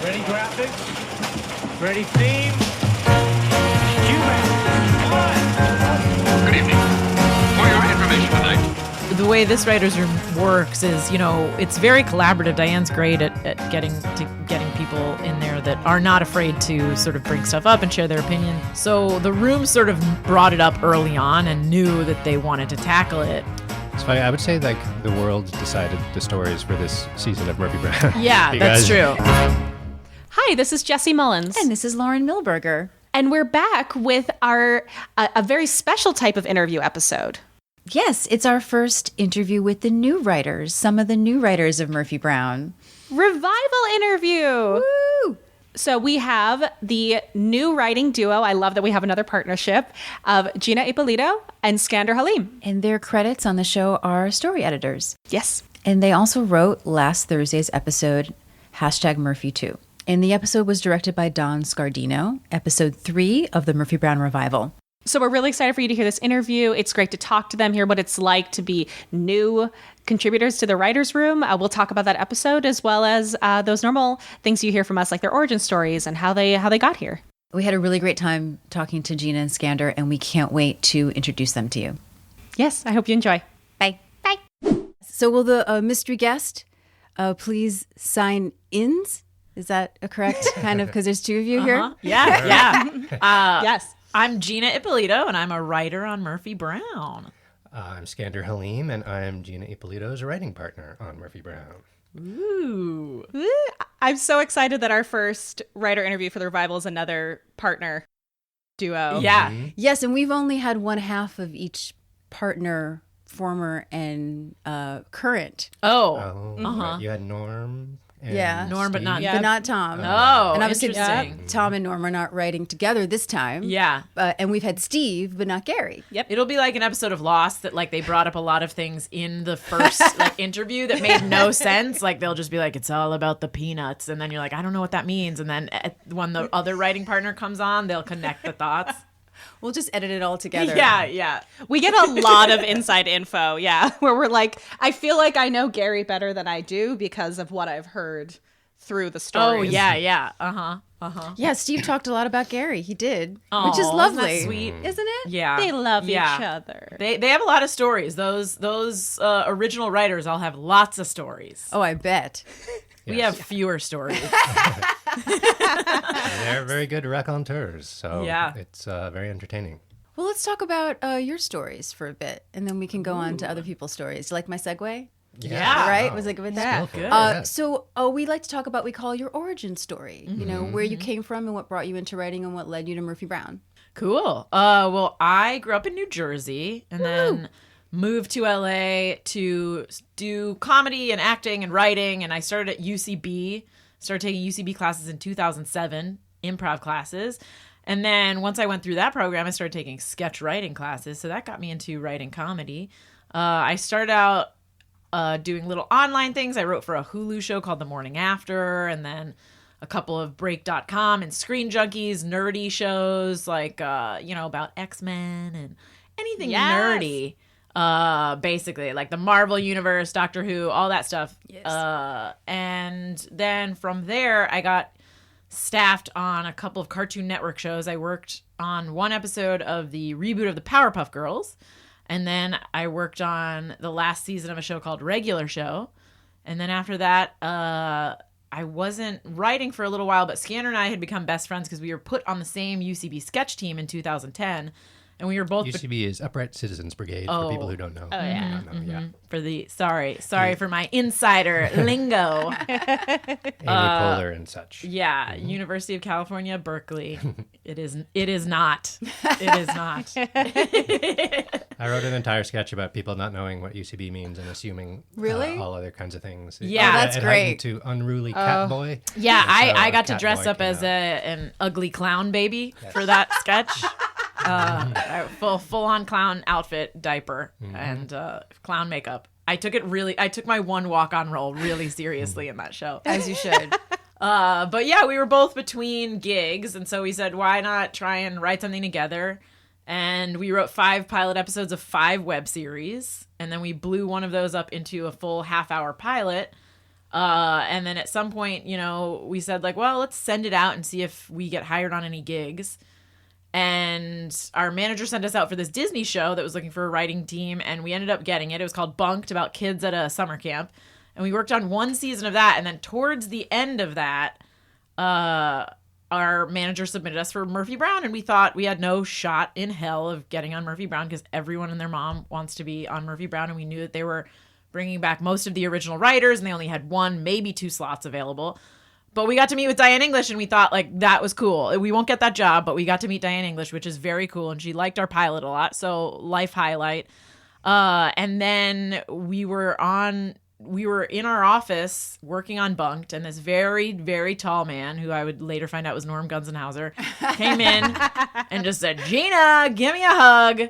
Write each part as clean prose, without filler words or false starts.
Ready graphics? Ready theme? Good evening. For your information tonight. The way this writer's room works is, it's very collaborative. Diane's great at getting people in there that are not afraid to sort of bring stuff up and share their opinion. So the room sort of brought it up early on and knew that they wanted to tackle it. So I would say the world decided the stories for this season of Murphy Brown. Yeah, that's true. Hi, this is Jessie Mullins. And this is Lauren Milberger. And we're back with a very special type of interview episode. Yes, it's our first interview with the new writers, some of the new writers of Murphy Brown. Revival interview. Woo! So we have the new writing duo. I love that we have another partnership of Gina Ippolito and Skander Halim. And their credits on the show are story editors. Yes. And they also wrote last Thursday's episode, #Murphy2. And the episode was directed by Don Scardino, episode 3 of the Murphy Brown Revival. So we're really excited for you to hear this interview. It's great to talk to them, hear what it's like to be new contributors to the writer's room. We'll talk about that episode as well as those normal things you hear from us, like their origin stories and how they got here. We had a really great time talking to Gina and Skander, and we can't wait to introduce them to you. Yes, I hope you enjoy. Bye. Bye. So will the mystery guest please sign ins? Is that a correct kind of, because there's two of you here? Yeah. Yes. I'm Gina Ippolito, and I'm a writer on Murphy Brown. I'm Skander Halim, and I'm Gina Ippolito's writing partner on Murphy Brown. Ooh. I'm so excited that our first writer interview for the revival is another partner duo. Yeah. Yes, and we've only had one half of each partner, former and current. Oh. Right. You had Norm. And Yeah. Norm, but Steve. not- But not Tom. Oh, And obviously interesting. Tom and Norm are not writing together this time. Yeah. And we've had Steve, but not Gary. Yep. It'll be like an episode of Lost that they brought up a lot of things in the first interview that made no sense. Like they'll just be like, it's all about the peanuts. And then you're like, I don't know what that means. And then when the other writing partner comes on, they'll connect the thoughts. We'll just edit it all together. Yeah. We get a lot of inside info, where we're like, I feel like I know Gary better than I do because of what I've heard through the stories. Oh, yeah. Yeah, Steve talked a lot about Gary. He did, Aw, which is isn't that lovely. sweet? Isn't it? Yeah. They love each Yeah. other. They have a lot of stories. Those original writers all have lots of stories. Oh, I bet. We have fewer stories. They're very good raconteurs, so Yeah. it's very entertaining. Well, let's talk about your stories for a bit, and then we can go on to other people's stories. You like my segue? Yeah. Right? Was it good with that? Skillful. good. Yeah. So we like to talk about, we call your origin story. You know, where you came from and what brought you into writing and what led you to Murphy Brown. Cool. Well, I grew up in New Jersey and then moved to LA to do comedy and acting and writing. And I started at UCB, started taking UCB classes in 2007, improv classes. And then once I went through that program, I started taking sketch writing classes. So that got me into writing comedy. I started out doing little online things. I wrote for a Hulu show called The Morning After, and then a couple of Break.com and Screen Junkies nerdy shows about X-Men and anything nerdy. Basically, like the Marvel Universe, Doctor Who, all that stuff. Yes. And then from there, I got staffed on a couple of Cartoon Network shows. I worked on one episode of the reboot of the Powerpuff Girls. And then I worked on the last season of a show called Regular Show. And then after that, I wasn't writing for a little while, but Skander and I had become best friends because we were put on the same UCB sketch team in 2010. And we were both... UCB is Upright Citizens Brigade, for people who don't know. Oh, yeah. Yeah. For the... Sorry for my insider lingo. Amy Poehler and such. Yeah, University of California, Berkeley. It is not. It is not. I wrote an entire sketch about people not knowing what UCB means and assuming Really? all other kinds of things. Yeah. Oh, that's it great. heightened to unruly cat boy. Yeah, And so I got to Cat dress Boy up came as out. an ugly clown baby for that sketch. Full on clown outfit, diaper, and clown makeup. I took my one walk-on role really seriously in that show. As you should. But yeah, we were both between gigs, and so we said, why not try and write something together? And we wrote 5 pilot episodes of 5 web series, and then we blew one of those up into a full half-hour pilot. And then at some point, we said like, well, let's send it out and see if we get hired on any gigs. And our manager sent us out for this Disney show that was looking for a writing team, and we ended up getting it. It was called Bunked, about kids at a summer camp. And we worked on one season of that, and then towards the end of that, our manager submitted us for Murphy Brown, and we thought we had no shot in hell of getting on Murphy Brown because everyone and their mom wants to be on Murphy Brown, and we knew that they were bringing back most of the original writers, and they only had 1, maybe 2 slots available. But we got to meet with Diane English, and we thought, like, that was cool. We won't get that job, but we got to meet Diane English, which is very cool, and she liked our pilot a lot, so life highlight. And then we were in our office working on Bunked, and this very, very tall man, who I would later find out was Norm Gunzenhauser, came in and just said, "Gina, give me a hug."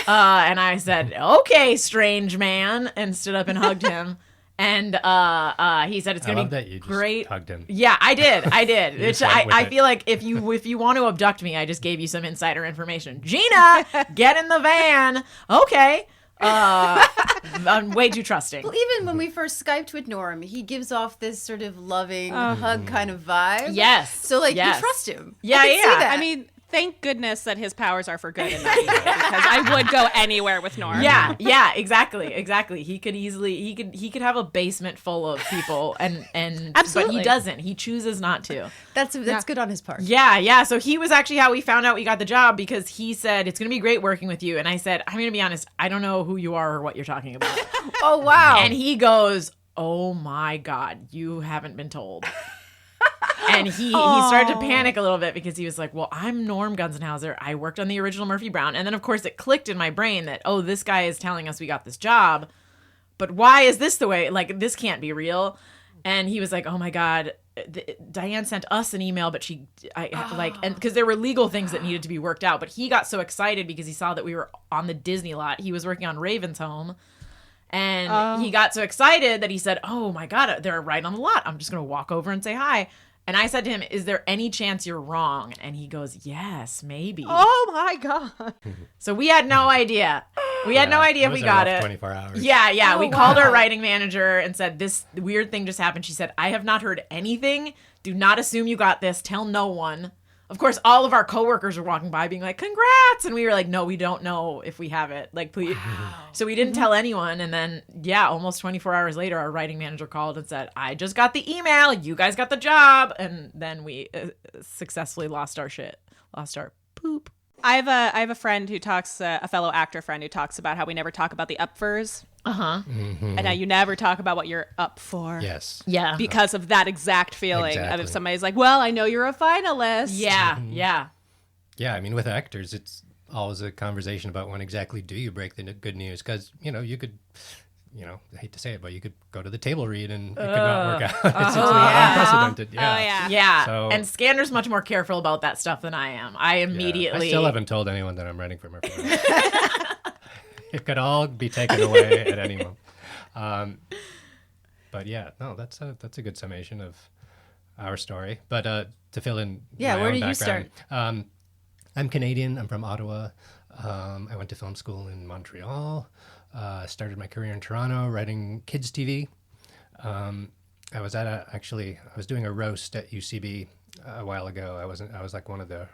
And I said, "Okay, strange man," and stood up and hugged him. And he said, "It's gonna be that you great." just hugged him. Yeah, I did. You Which just went with I it. feel like if you want to abduct me, I just gave you some insider information. Gina, get in the van. Okay. I'm way too trusting. Well, even when we first Skyped with Norm, he gives off this sort of loving hug kind of vibe. Yes. So, like, Yes. you trust him. Yeah, I can see yeah. that. I mean, thank goodness that his powers are for good in that movie, because I would go anywhere with Norm. Yeah, exactly. He could easily he could have a basement full of people and but Absolutely. he doesn't. He chooses not to. that's good on his part. Yeah. So he was actually how we found out we got the job, because he said, "It's going to be great working with you." And I said, "I'm going to be honest, I don't know who you are or what you're talking about." Oh, wow. And he goes, "Oh my God, you haven't been told." And he started to panic a little bit, because he was like, "Well, I'm Norm Gunzenhauser. I worked on the original Murphy Brown." And then, of course, it clicked in my brain that, oh, this guy is telling us we got this job. But why is this the way? Like, this can't be real. And he was like, "Oh my God, Diane sent us an email, but and because there were legal things that needed to be worked out." But he got so excited because he saw that we were on the Disney lot. He was working on Raven's Home. And he got so excited that he said, "Oh my God, they're right on the lot. I'm just going to walk over and say hi." And I said to him, "Is there any chance you're wrong?" And he goes, "Yes, maybe." Oh my God. So we had no idea. We had no idea if we got it. 24 hours. Yeah. Oh, We called our wow. writing manager and said, "This weird thing just happened." She said, "I have not heard anything. Do not assume you got this. Tell no one." Of course, all of our coworkers were walking by being like, "Congrats." And we were like, "No, we don't know if we have it. Like, please." So we didn't tell anyone. And then, almost 24 hours later, our writing manager called and said, "I just got the email. You guys got the job." And then we successfully lost our poop. I have a friend who talks, a fellow actor friend who talks about how we never talk about the up-furs. Uh-huh. And how you never talk about what you're up for. Yes. Yeah. Because of that exact feeling of Exactly. if somebody's like, "Well, I know you're a finalist." Yeah. Yeah, I mean, with actors, it's always a conversation about when exactly do you break the good news, because you could, I hate to say it, but you could go to the table read and it could not work out. It's unprecedented. Yeah. Oh, yeah. Yeah. So- And Skander's much more careful about that stuff than I am. I Yeah. immediately. I still haven't told anyone that I'm writing for Murphy. It could all be taken away at any moment. But yeah, no, that's a good summation of our story. But to fill in, my where own did you background, I'm Canadian. I'm from Ottawa. I went to film school in Montreal. Started my career in Toronto writing kids TV. I was doing a roast at UCB a while ago. I was like one of the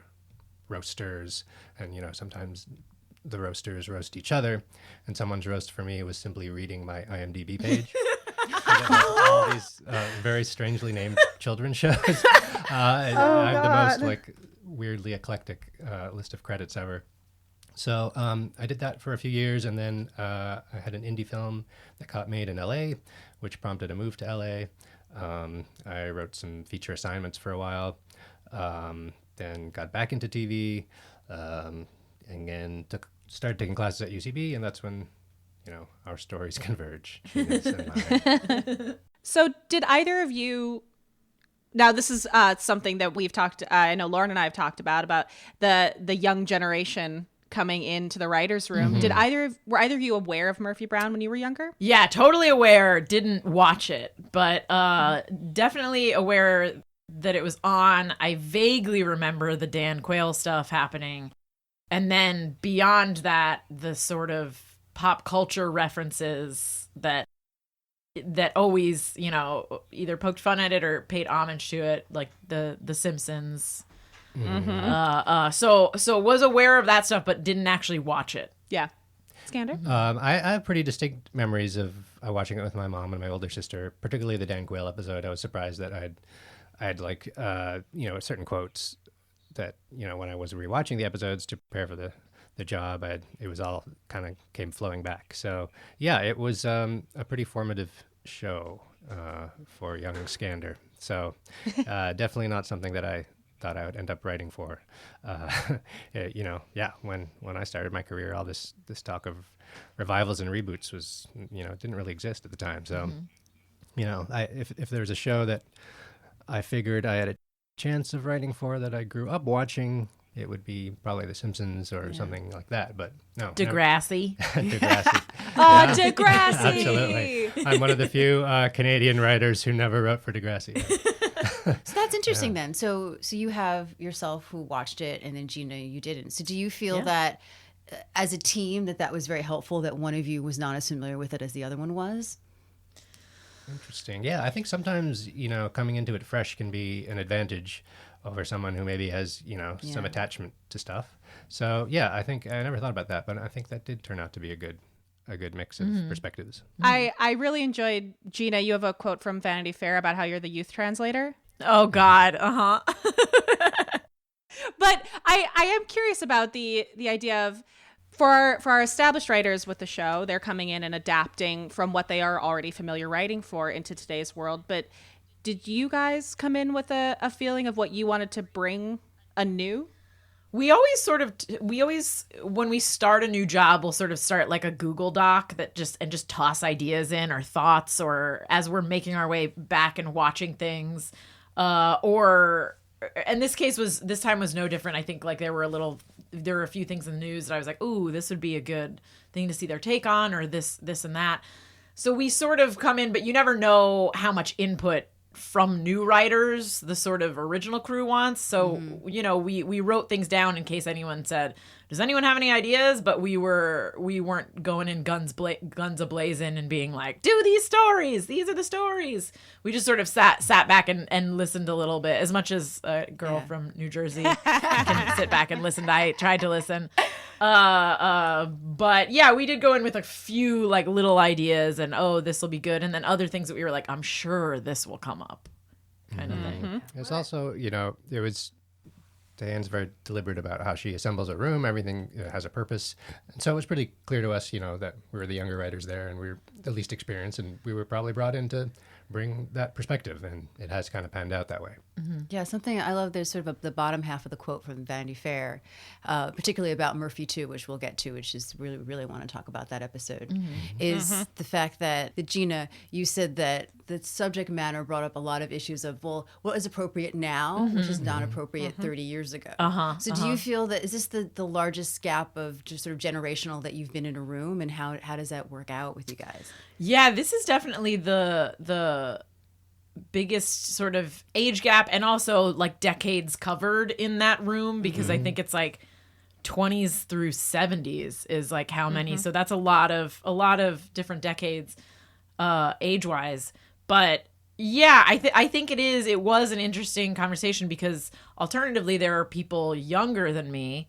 roasters, and sometimes the roasters roast each other, and someone's roast for me was simply reading my IMDb page. All these very strangely named children's shows. I have the most like weirdly eclectic list of credits ever. So I did that for a few years, and then I had an indie film that got made in LA, which prompted a move to LA. I wrote some feature assignments for a while, then got back into TV, and then started taking classes at UCB, and that's when our stories converge. Gina's and mine. So did either of you, now this is something that we've talked, I know Lauren and I have talked about the young generation coming into the writer's room. Were either of you aware of Murphy Brown when you were younger? Yeah, totally aware. Didn't watch it, but definitely aware that it was on. I vaguely remember the Dan Quayle stuff happening. And then beyond that, the sort of pop culture references that that always, you know, either poked fun at it or paid homage to it, like the Simpsons. So was aware of that stuff, but didn't actually watch it. Yeah. Skander? I have pretty distinct memories of watching it with my mom and my older sister, particularly the Dan Quayle episode. I was surprised that I had like, you know, certain quotes that, you know, when I was rewatching the episodes to prepare for the job, it was all kind of came flowing back. So yeah, it was a pretty formative show for young Skander. So definitely not something that I thought I would end up writing for. You know, yeah, when I started my career, all this talk of revivals and reboots was, you know, it didn't really exist at the time. So, you know, if there's a show that I figured I had a chance of writing for that I grew up watching, it would be probably The Simpsons or something like that. But no. Degrassi. Degrassi. Oh, Degrassi! Absolutely. I'm one of the few Canadian writers who never wrote for Degrassi. So that's interesting then. So you have yourself who watched it, and then Gina, you didn't. So do you feel that as a team that was very helpful that one of you was not as familiar with it as the other one was? Interesting. Yeah, I think sometimes, you know, coming into it fresh can be an advantage over someone who maybe has, you know, some attachment to stuff. So yeah, I think I never thought about that, but I think that did turn out to be a good mix of perspectives. I really enjoyed, Gina, you have a quote from Vanity Fair about how you're the youth translator. Oh God. But I am curious about the idea of for our established writers with the show, they're coming in and adapting from what they are already familiar writing for into today's world. But did you guys come in with a feeling of what you wanted to bring anew? We always when we start a new job, we'll sort of start like a Google Doc that just toss ideas in or thoughts, or as we're making our way back and watching things, and this time was no different. I think like there were a few things in the news that I was like, ooh, this would be a good thing to see their take on, or this and that. So we sort of come in, but you never know how much input from new writers the sort of original crew wants. So, you know, we wrote things down in case anyone said, does anyone have any ideas? But we weren't going in guns a-blazing and being like, do these stories. These are the stories. We just sort of sat back and listened a little bit, as much as a girl from New Jersey can sit back and listen. I tried to listen. But yeah, we did go in with a few like little ideas and, oh, this will be good. And then other things that we were like, I'm sure this will come up kind of thing. It's also, you know, Diane's very deliberate about how she assembles a room. Everything has a purpose. And so it was pretty clear to us, you know, that we were the younger writers there and we were the least experienced, and we were probably brought in to bring that perspective, and it has kind of panned out that way. Yeah, something I love, there's sort of the bottom half of the quote from Vanity Fair, particularly about Murphy 2, which we'll get to, which is really, really want to talk about that episode, is the fact that, Gina, you said that the subject matter brought up a lot of issues of, well, what is appropriate now, which is not appropriate 30 years ago. So do you feel that, is this the largest gap of just sort of generational that you've been in a room, and how does that work out with you guys? Yeah, this is definitely the biggest sort of age gap, and also like decades covered in that room, because I think it's like 20s through 70s is like how many. So that's a lot of different decades age wise. But yeah, I think it was an interesting conversation, because alternatively there are people younger than me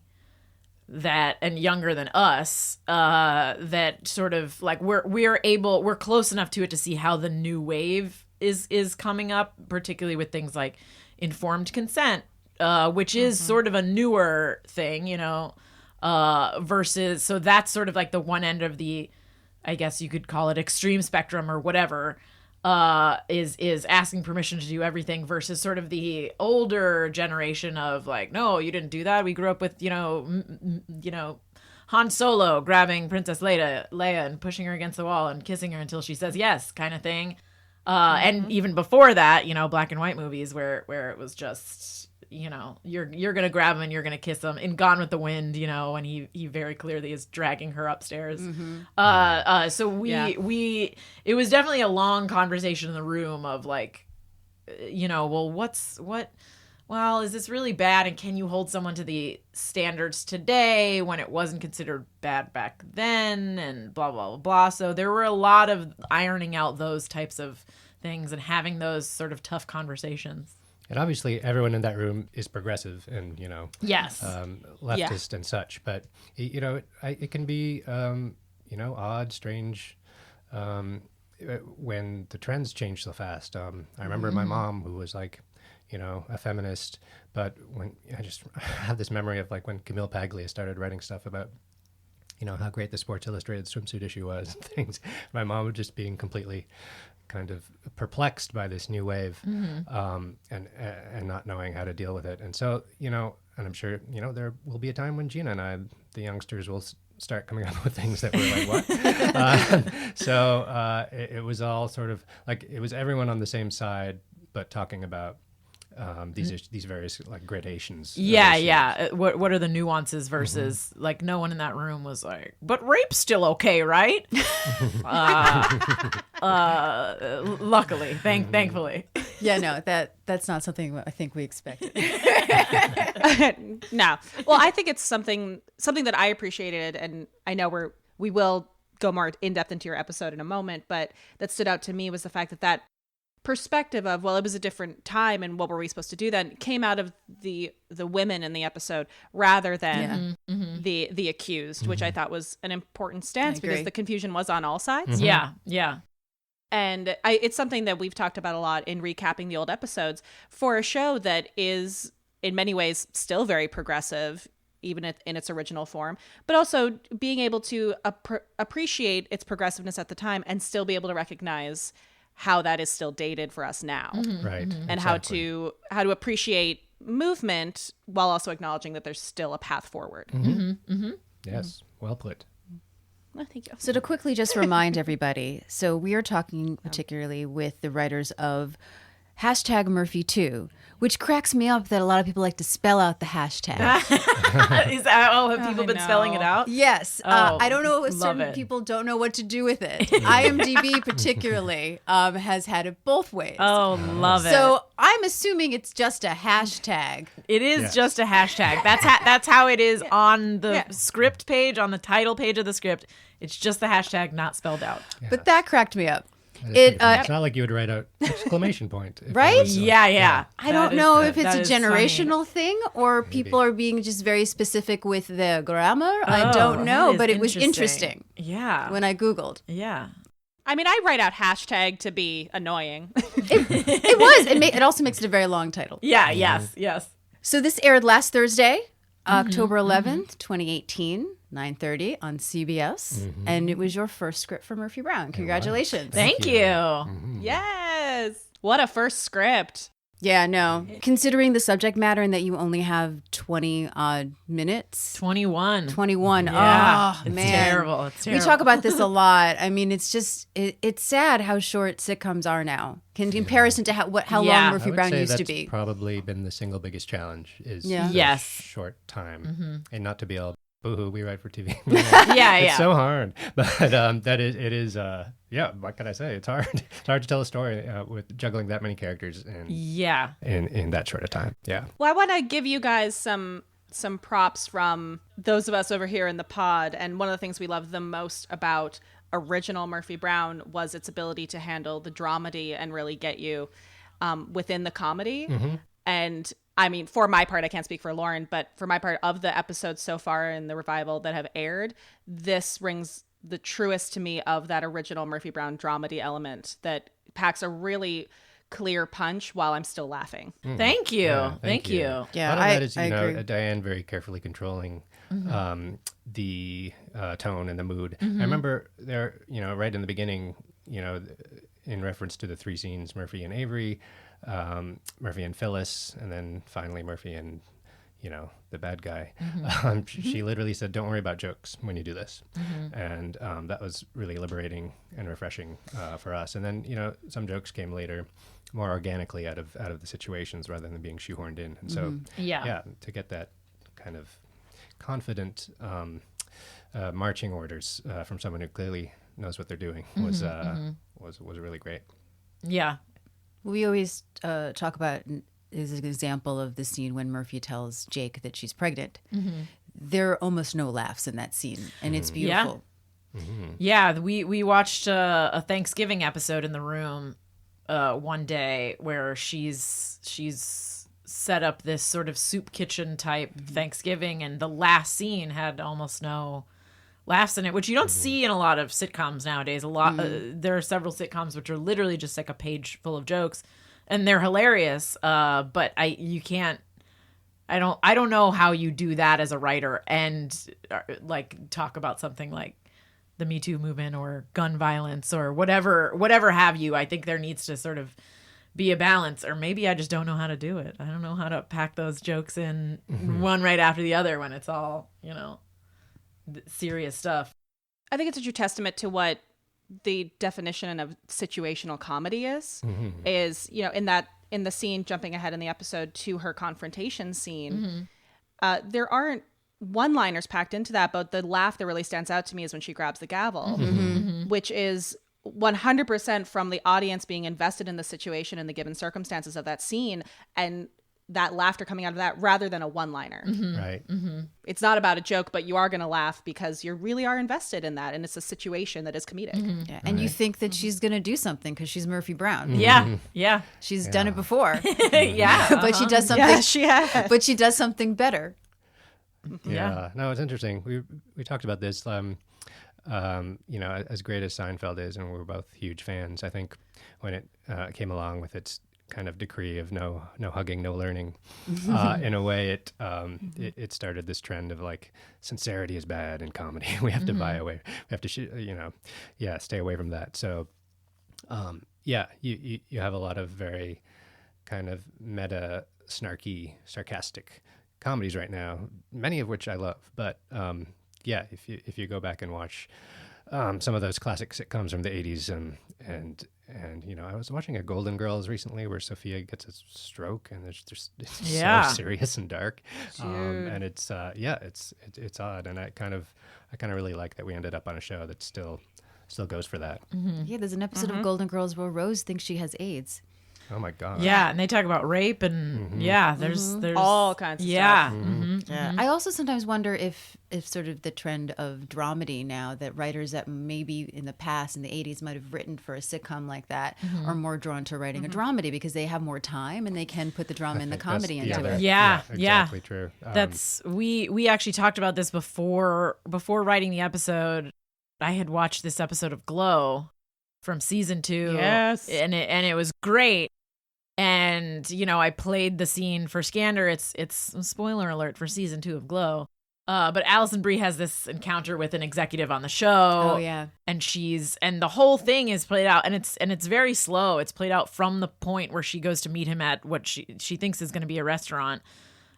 and younger than us that sort of like we're close enough to it to see how the new wave is coming up, particularly with things like informed consent, which is sort of a newer thing, you know, versus, so that's sort of like the one end of the, I guess you could call it extreme spectrum or whatever, is asking permission to do everything, versus sort of the older generation of like, no, you didn't do that. We grew up with, you know, Han Solo grabbing Princess Leia and pushing her against the wall and kissing her until she says yes, kind of thing. And even before that, you know, black and white movies where it was just, you know, you're gonna grab him and you're gonna kiss him. In Gone with the Wind, you know, and he very clearly is dragging her upstairs. So it was definitely a long conversation in the room of like, you know, well, what well, is this really bad? And can you hold someone to the standards today when it wasn't considered bad back then? And blah, blah, blah, blah. So there were a lot of ironing out those types of things and having those sort of tough conversations. And obviously, everyone in that room is progressive and, Yes. leftist and such. But, it can be, odd, strange when the trends change so fast. I remember my mom, who was like, a feminist, but when I just have this memory of like when Camille Paglia started writing stuff about, how great the Sports Illustrated swimsuit issue was and things. My mom was just being completely kind of perplexed by this new wave, and not knowing how to deal with it. And so, and I'm sure, there will be a time when Gina and I, the youngsters, will start coming up with things that we're like, what? So it was all sort of like, it was everyone on the same side, but talking about these various like gradations. Yeah. What are the nuances versus like no one in that room was like, but rape's still okay, right? Luckily, thankfully. Yeah, no, that's not something I think we expected. No. Well, I think it's something that I appreciated, and I know we will go more in depth into your episode in a moment, but that stood out to me was the fact that perspective of, well, it was a different time and what were we supposed to do then, came out of the women in the episode rather than the accused, which I thought was an important stance because the confusion was on all sides. Yeah. And it's something that we've talked about a lot in recapping the old episodes for a show that is in many ways still very progressive, even in its original form, but also being able to appreciate its progressiveness at the time and still be able to recognize how that is still dated for us now. Right. And exactly. how to appreciate movement while also acknowledging that there's still a path forward. Yes, well put. Oh, thank you. So to quickly just remind everybody, so we are talking particularly with the writers of #Murphy2, which cracks me up that a lot of people like to spell out the hashtag. Is that all? Have people been spelling it out? Yes. I don't know if certain people don't know what to do with it. IMDb particularly has had it both ways. Oh, love it. So I'm assuming it's just a hashtag. It is just a hashtag. That's how it is on the script page, on the title page of the script. It's just the hashtag, not spelled out. Yeah. But that cracked me up. It's not like you would write out exclamation point. if it Right? was, Yeah. I don't know if it's that a is generational thing or people are being just very specific with their grammar. I don't know, that but is it was interesting Yeah. when I Googled. Yeah. I mean, I write out hashtag to be annoying. It was. It also makes it a very long title. Yeah. Yes. So this aired last Thursday, October 11th, 2018, 9:30 on CBS. And it was your first script for Murphy Brown. Congratulations. Thank you. Yes. What a first script. Yeah, no. Considering the subject matter and that you only have 20 odd minutes. 21. 21. Yeah. Oh, It's man. terrible. It's terrible. We talk about this a lot. I mean, it's just, it's sad how short sitcoms are now in comparison to how long Yeah. Murphy I would Brown say used that's to be. probably been the single biggest challenge is Yeah. the Yes. short time and not to be all boohoo, we write for TV. Yeah. It's so hard, but it is what can I say? It's hard. It's hard to tell a story with juggling that many characters in that short a time. Yeah. Well, I want to give you guys some props from those of us over here in the pod. And one of the things we loved the most about original Murphy Brown was its ability to handle the dramedy and really get you within the comedy. And I mean, for my part, I can't speak for Lauren, but for my part of the episodes so far in the revival that have aired, this rings the truest to me of that original Murphy Brown dramedy element that packs a really clear punch while I'm still laughing. Thank you. Yeah, Thank you. A lot of that is, Diane very carefully controlling the tone and the mood. I remember there, right in the beginning, in reference to the three scenes, Murphy and Avery, Murphy and Phyllis, and then finally Murphy and, the bad guy. She literally said, "Don't worry about jokes when you do this." And that was really liberating and refreshing for us. And then, some jokes came later more organically out of the situations rather than being shoehorned in. And so, to get that kind of confident marching orders from someone who clearly knows what they're doing was really great. Yeah. We always talk about is an example of the scene when Murphy tells Jake that she's pregnant. There are almost no laughs in that scene, and it's beautiful. Yeah, we watched a Thanksgiving episode in the room one day where she's set up this sort of soup kitchen type Thanksgiving, and the last scene had almost no laughs in it, which you don't see in a lot of sitcoms nowadays. There are several sitcoms which are literally just like a page full of jokes, and they're hilarious. But I don't know how you do that as a writer and like talk about something like the Me Too movement or gun violence or whatever have you. I think there needs to sort of be a balance, or maybe I just don't know how to do it. I don't know how to pack those jokes in one right after the other when it's all, serious stuff. I think it's a true testament to what the definition of situational comedy is in the scene, jumping ahead in the episode to her confrontation scene. There aren't one-liners packed into that, but the laugh that really stands out to me is when she grabs the gavel, which is 100% from the audience being invested in the situation and the given circumstances of that scene, and that laughter coming out of that rather than a one-liner. Right. It's not about a joke, but you are going to laugh because you really are invested in that, and it's a situation that is comedic. Yeah. And you think that she's going to do something because she's Murphy Brown. Yeah. She's done it before. Yeah. But she does something. Yeah, she has. But she does something better. Yeah. No, it's interesting. We talked about this. As great as Seinfeld is, and we're both huge fans, I think when it came along with its kind of decree of no hugging, no learning, in a way, it started this trend of like sincerity is bad in comedy. We have to buy away. We have to, stay away from that. So, you have a lot of very kind of meta, snarky, sarcastic comedies right now, many of which I love. But if you go back and watch some of those classic sitcoms from the 80s, and I was watching a Golden Girls recently where Sophia gets a stroke, and it's so serious and dark, and it's odd, and I kind of really like that we ended up on a show that still goes for that. Yeah, there's an episode of Golden Girls where Rose thinks she has AIDS. Oh my God. Yeah, and they talk about rape and there's all kinds of stuff. Yeah. I also sometimes wonder if sort of the trend of dramedy now, that writers that maybe in the past in the 80s might have written for a sitcom like that are more drawn to writing a dramedy because they have more time and they can put the drama and the comedy into it. Exactly true. That's we actually talked about this before writing the episode. I had watched this episode of Glow from season 2. Yes. And it was great. And, I played the scene for Skander. It's a spoiler alert for season 2 of Glow. But Alison Brie has this encounter with an executive on the show. Oh yeah. And the whole thing is played out, and it's very slow. It's played out from the point where she goes to meet him at what she thinks is going to be a restaurant.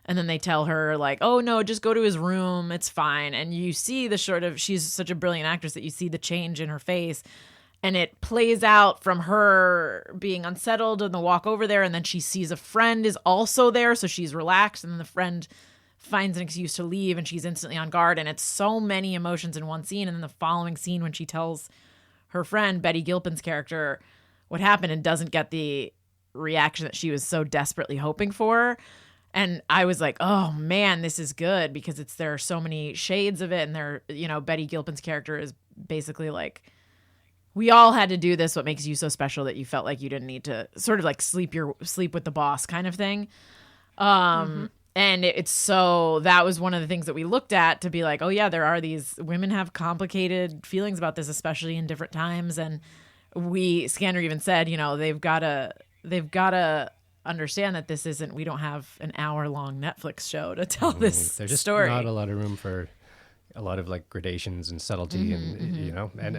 And then they tell her like, oh no, just go to his room. It's fine. And you see she's such a brilliant actress that you see the change in her face. And it plays out from her being unsettled in the walk over there. And then she sees a friend is also there. So she's relaxed. And then the friend finds an excuse to leave and she's instantly on guard. And it's so many emotions in one scene. And then the following scene when she tells her friend, Betty Gilpin's character, what happened and doesn't get the reaction that she was so desperately hoping for. And I was like, oh man, this is good because there are so many shades of it. And Betty Gilpin's character is basically like, we all had to do this. What makes you so special that you felt like you didn't need to sort of like sleep with the boss kind of thing. And that was one of the things that we looked at to be like, oh yeah, there are these women have complicated feelings about this, especially in different times. And Skander even said, they've got to understand that we don't have an hour-long Netflix show to tell this There's just story. not a lot of room for a lot of like gradations and subtlety,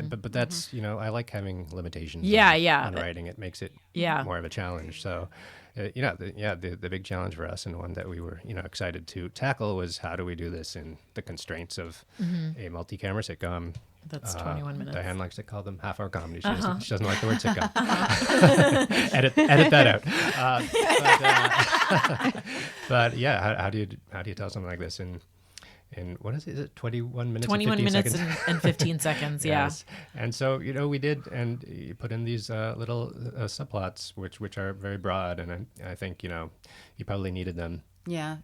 but that's I like having limitations. On writing, it makes it more of a challenge. So, the big challenge for us and one that we were excited to tackle was how do we do this in the constraints of a multi-camera sitcom. That's 21 minutes. Diane likes to call them half-hour comedy. She doesn't like the word sitcom. edit that out. But yeah, how do you tell something like this in what is it? Is it 21 minutes? 21 and 15 minutes seconds? and 15 seconds. Yeah. Yes. And so, we did, and you put in these little subplots, which are very broad, and I think, you probably needed them. Yeah.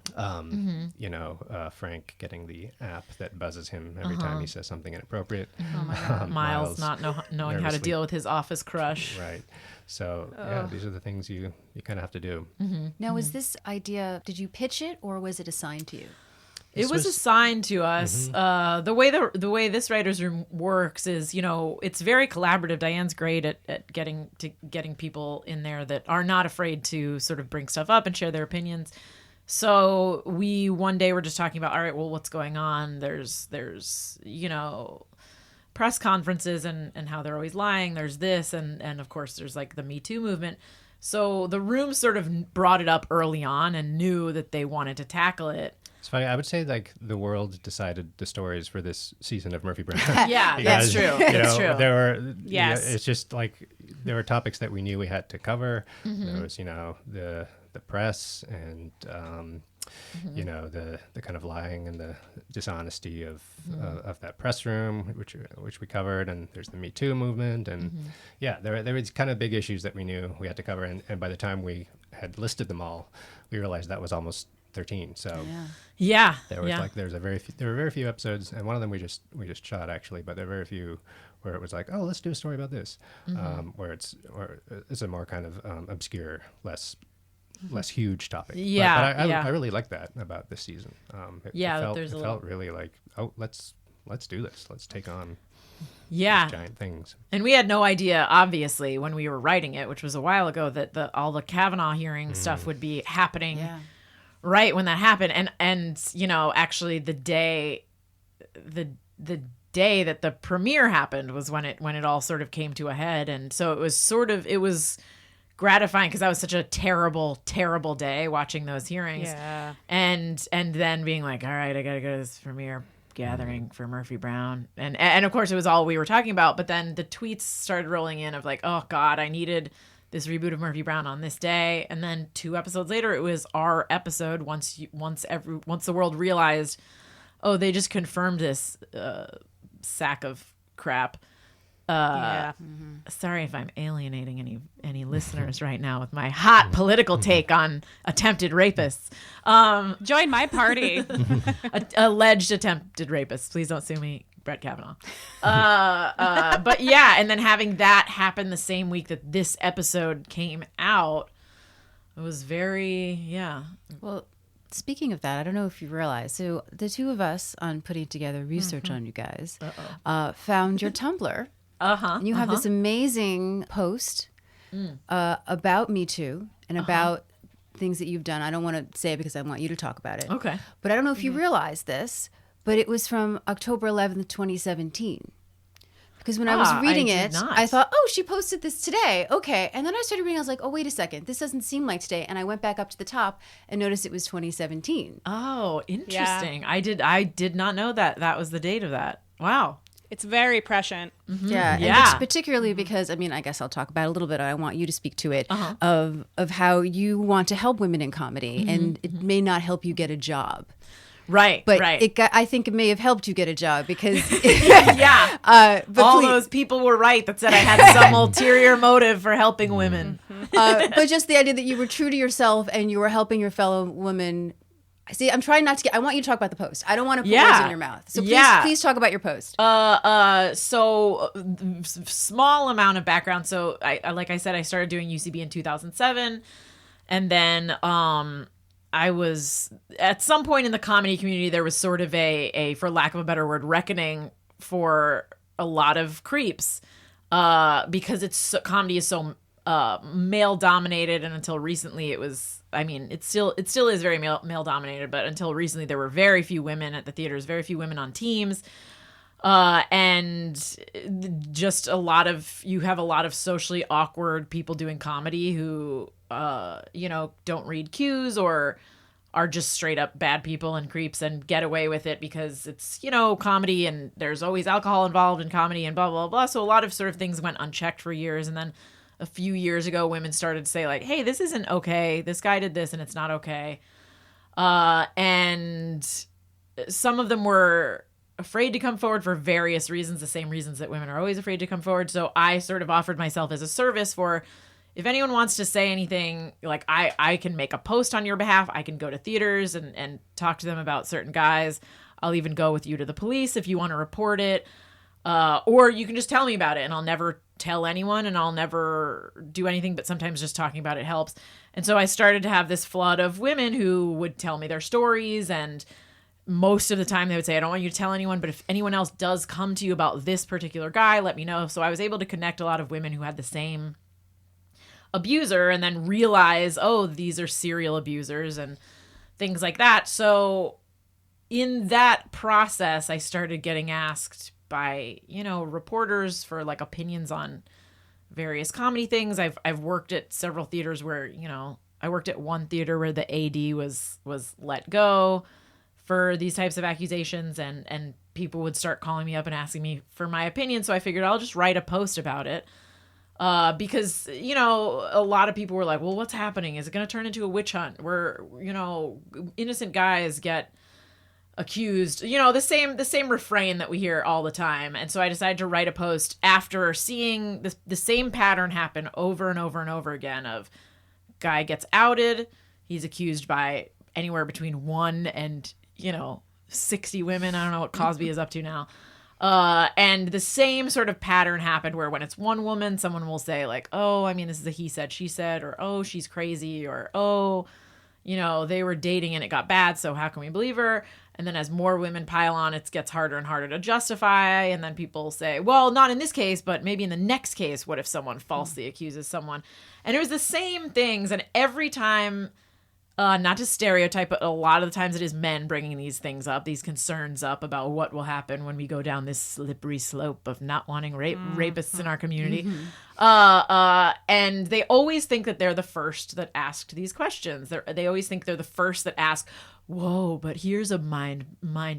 Frank getting the app that buzzes him every time he says something inappropriate. Oh my God. Miles not knowing how to nervously- deal with his office crush. Right. So, yeah, these are the things you kind of have to do. Now, was this idea, did you pitch it or was it assigned to you? It was assigned to us. The way this writers' room works is, it's very collaborative. Diane's great at getting people in there that are not afraid to sort of bring stuff up and share their opinions. So we one day were just talking about, all right, well, what's going on? There's press conferences and how they're always lying. There's this and of course there's like the Me Too movement. So the room sort of brought it up early on and knew that they wanted to tackle it. It's funny. I would say like the world decided the stories for this season of Murphy Brown. Yeah, that's true. That's true. There were Yes. it's just like there were topics that we knew we had to cover. There was the press and the kind of lying and the dishonesty of that press room, which we covered, and there's the Me Too movement, and there was kind of big issues that we knew we had to cover, and by the time we had listed them all, we realized that was almost 13. So Yeah. there were very few episodes, and one of them we just shot actually, but there were very few where it was like, oh, let's do a story about this, where it's a more kind of obscure, less huge topic. Yeah, but yeah. I really like that about this season. It felt really like, oh, let's do this. Let's take on these giant things. And we had no idea, obviously, when we were writing it, which was a while ago, that all the Kavanaugh hearing stuff would be happening right when that happened. And actually the day that the premiere happened was when it all sort of came to a head. And so it was gratifying because that was such a terrible, terrible day watching those hearings. Yeah. And then being like, all right, I got to go to this premiere gathering for Murphy Brown. And of course it was all we were talking about, but then the tweets started rolling in of like, oh God, I needed this reboot of Murphy Brown on this day. And then 2 episodes later, it was our episode once the world realized, oh, they just confirmed this sack of crap. Sorry if I'm alienating any listeners right now with my hot political take on attempted rapists. Join my party. Alleged attempted rapists. Please don't sue me, Brett Kavanaugh. But yeah, and then having that happen the same week that this episode came out, it was very, Well, speaking of that, I don't know if you realize. So the two of us on putting together research on you guys found your Tumblr. And you have this amazing post about Me Too and about things that you've done. I don't want to say it because I want you to talk about it. Okay. But I don't know if you realize this, but it was from October 11th, 2017. Because when I was reading it, I thought, oh, she posted this today. Okay. And then I started reading. I was like, oh, wait a second. This doesn't seem like today. And I went back up to the top and noticed it was 2017. Oh, interesting. Yeah. I did not know that was the date of that. Wow. It's very prescient. Yeah. And particularly because, I mean, I guess I'll talk about it a little bit. I want you to speak to it of how you want to help women in comedy and it may not help you get a job. Right, but right. I think it may have helped you get a job because all those people were right that said I had some ulterior motive for helping women. But just the idea that you were true to yourself and you were helping your fellow women. See, I'm trying not to get. I want you to talk about the post. I don't want to put words in your mouth. So please talk about your post. So small amount of background. So I like I said, I started doing UCB in 2007, and then I was at some point in the comedy community, there was sort of a for lack of a better word, reckoning for a lot of creeps, because comedy is so male dominated, and until recently it was. I mean, it still is very male dominated, but until recently there were very few women at the theaters, very few women on teams, and just you have a lot of socially awkward people doing comedy who don't read cues or are just straight up bad people and creeps and get away with it because it's comedy and there's always alcohol involved in comedy and blah blah blah. So a lot of sort of things went unchecked for years, and then a few years ago, women started to say like, hey, this isn't okay. This guy did this and it's not okay. And some of them were afraid to come forward for various reasons, the same reasons that women are always afraid to come forward. So I sort of offered myself as a service for, if anyone wants to say anything, like I can make a post on your behalf. I can go to theaters and talk to them about certain guys. I'll even go with you to the police if you want to report it. Or you can just tell me about it, and I'll never tell anyone, and I'll never do anything, but sometimes just talking about it helps. And so I started to have this flood of women who would tell me their stories, and most of the time they would say, I don't want you to tell anyone, but if anyone else does come to you about this particular guy, let me know. So I was able to connect a lot of women who had the same abuser and then realize, oh, these are serial abusers and things like that. So in that process, I started getting asked by, reporters for like opinions on various comedy things. I've worked at several theaters where, I worked at one theater where the AD was let go for these types of accusations, and people would start calling me up and asking me for my opinion. So I figured I'll just write a post about it. Because, a lot of people were like, well, what's happening? Is it going to turn into a witch hunt where, innocent guys get accused, the same refrain that we hear all the time. And so I decided to write a post after seeing the same pattern happen over and over and over again of guy gets outed. He's accused by anywhere between 1 and, 60 women. I don't know what Cosby is up to now. And the same sort of pattern happened where when it's one woman, someone will say like, oh, I mean, this is a he said, she said, or, oh, she's crazy, or, oh, they were dating and it got bad, so how can we believe her? And then as more women pile on, it gets harder and harder to justify. And then people say, well, not in this case, but maybe in the next case, what if someone falsely accuses someone? And it was the same things. And every time, not to stereotype, but a lot of the times it is men bringing these things up, these concerns up about what will happen when we go down this slippery slope of not wanting rapists in our community. And they always think that they're the first that asked these questions. They always think they're the first that ask, whoa, but here's a mind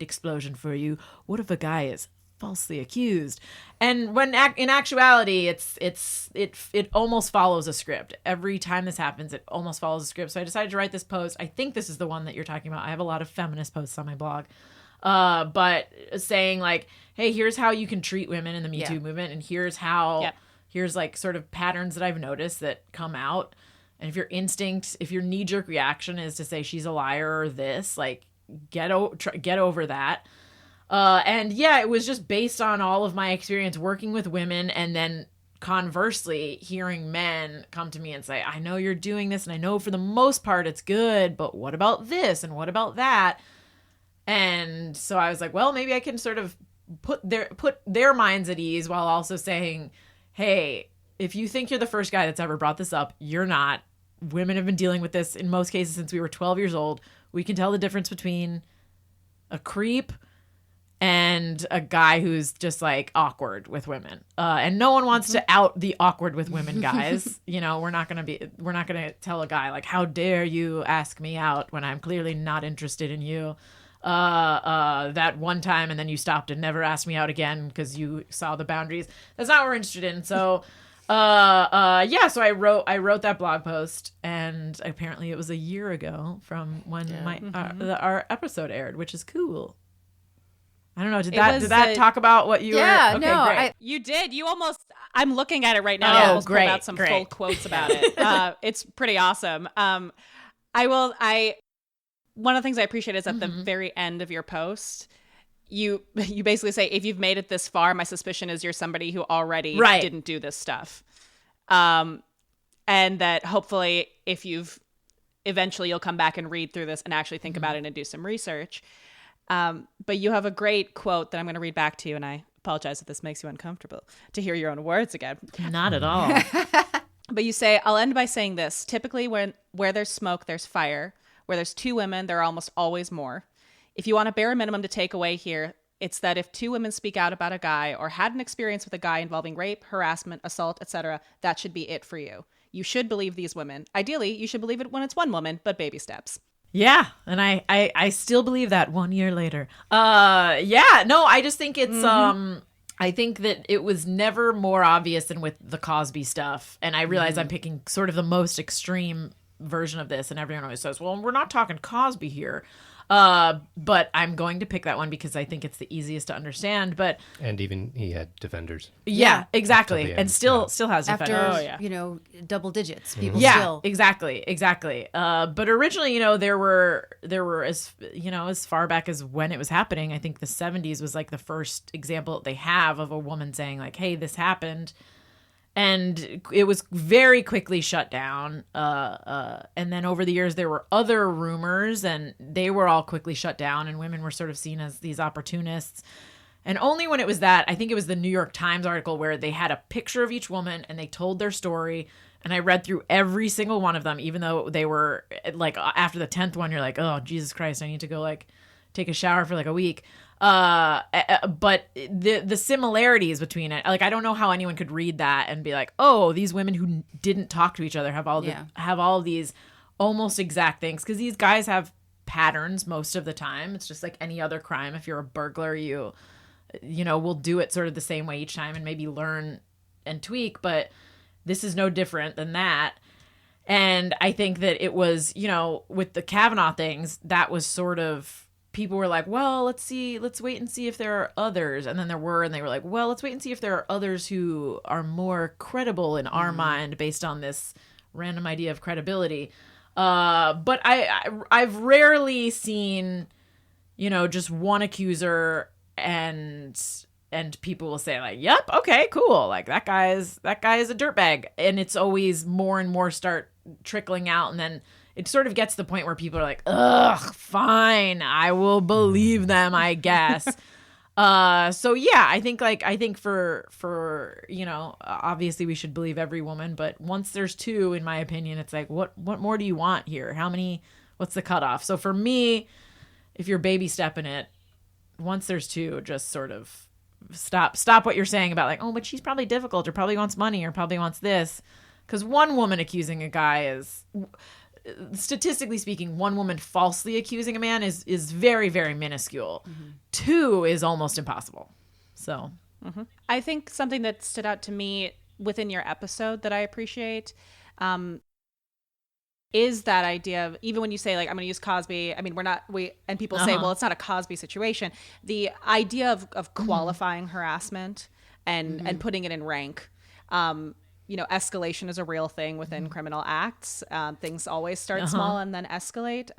explosion for you. What if a guy is falsely accused? And when in actuality, it almost follows a script. Every time this happens, it almost follows a script. So I decided to write this post. I think this is the one that you're talking about. I have a lot of feminist posts on my blog, but saying like, hey, here's how you can treat women in the Me Too movement, and here's how, here's like sort of patterns that I've noticed that come out. And if your knee-jerk reaction is to say she's a liar or this, like get over that. And yeah, it was just based on all of my experience working with women, and then conversely hearing men come to me and say, I know you're doing this, and I know for the most part it's good, but what about this and what about that? And so I was like, well, maybe I can sort of put their minds at ease while also saying, hey, if you think you're the first guy that's ever brought this up, you're not. Women have been dealing with this in most cases since we were 12 years old. We can tell the difference between a creep and a guy who's just like awkward with women. And no one wants to out the awkward with women guys. We're not going to tell a guy like, how dare you ask me out when I'm clearly not interested in you. That one time, and then you stopped and never asked me out again because you saw the boundaries. That's not what we're interested in. So, so I wrote that blog post, and apparently it was a year ago from when our episode aired, which is cool. I don't know. Did that talk about what you were? Yeah, okay, no, great. You did. You almost. I'm looking at it right now. I almost pulled out some full quotes about it. It's pretty awesome. One of the things I appreciate is at the very end of your post, you basically say, if you've made it this far, my suspicion is you're somebody who already didn't do this stuff. And that hopefully eventually you'll come back and read through this and actually think about it and do some research. But you have a great quote that I'm going to read back to you, and I apologize if this makes you uncomfortable to hear your own words again. Not at all. But you say, I'll end by saying this. Typically, where there's smoke, there's fire. Where there's 2 women, there are almost always more. If you want a bare minimum to take away here, it's that if 2 women speak out about a guy or had an experience with a guy involving rape, harassment, assault, etc., that should be it for you. You should believe these women. Ideally, you should believe it when it's 1 woman, but baby steps. Yeah, and I still believe that 1 year later. I just think it's I think that it was never more obvious than with the Cosby stuff, and I realize I'm picking sort of the most extreme version of this, and everyone always says, well, we're not talking Cosby here. But I'm going to pick that one because I think it's the easiest to understand. But And even he had defenders. yeah, Till exactly. the And end, still has After defenders. double digits, people Yeah, still. exactly. But originally, there were as far back as when it was happening. I think the 70s was like the first example they have of a woman saying like, "Hey, this happened," and it was very quickly shut down. And then over the years, there were other rumors, and they were all quickly shut down. And women were sort of seen as these opportunists. And only when it was that, I think it was the New York Times article where they had a picture of each woman and they told their story. And I read through every single one of them, even though they were like, after the 10th one, you're like, oh, Jesus Christ, I need to go like take a shower for like a week. But the similarities between it, like, I don't know how anyone could read that and be like, oh, these women who didn't talk to each other have all these almost exact things. Because these guys have patterns most of the time. It's just like any other crime. If you're a burglar, you will do it sort of the same way each time and maybe learn and tweak. But this is no different than that. And I think that it was, with the Kavanaugh things, that was sort of, people were like, well, let's wait and see if there are others. And then they were like, well, let's wait and see if there are others who are more credible in our mind based on this random idea of credibility. But I've rarely seen, just one accuser and people will say like, yep, okay, cool. Like that guy is a dirtbag. And it's always more and more start trickling out. And then it sort of gets to the point where people are like, ugh, fine, I will believe them, I guess. So yeah, I think for obviously we should believe every woman, but once there's two, in my opinion, it's like, what more do you want here? What's the cutoff? So for me, if you're baby stepping it, once there's two, just sort of stop what you're saying about like, oh, but she's probably difficult or probably wants money or probably wants this. Because one woman accusing a guy is, statistically speaking, one woman falsely accusing a man is very, very minuscule. Mm-hmm. Two is almost impossible. So I think something that stood out to me within your episode that I appreciate is that idea of, even when you say like, I'm going to use Cosby, I mean, and people say, well, it's not a Cosby situation. The idea of qualifying harassment and putting it in rank. Escalation is a real thing within criminal acts. Things always start small and then escalate.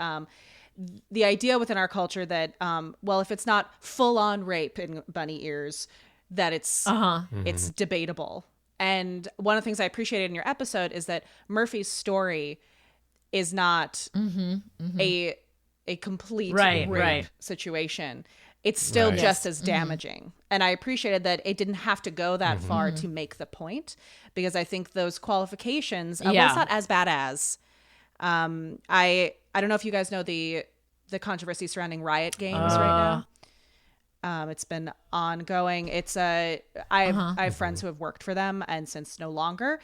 The idea within our culture that, if it's not full on rape in bunny ears, that it's debatable. And one of the things I appreciated in your episode is that Murphy's story is not a complete rape situation. It's still just as damaging. And I appreciated that it didn't have to go that far to make the point, because I think those qualifications, it's not as bad as, I don't know if you guys know the controversy surrounding Riot Games right now. It's been ongoing. I have friends who have worked for them and since no longer,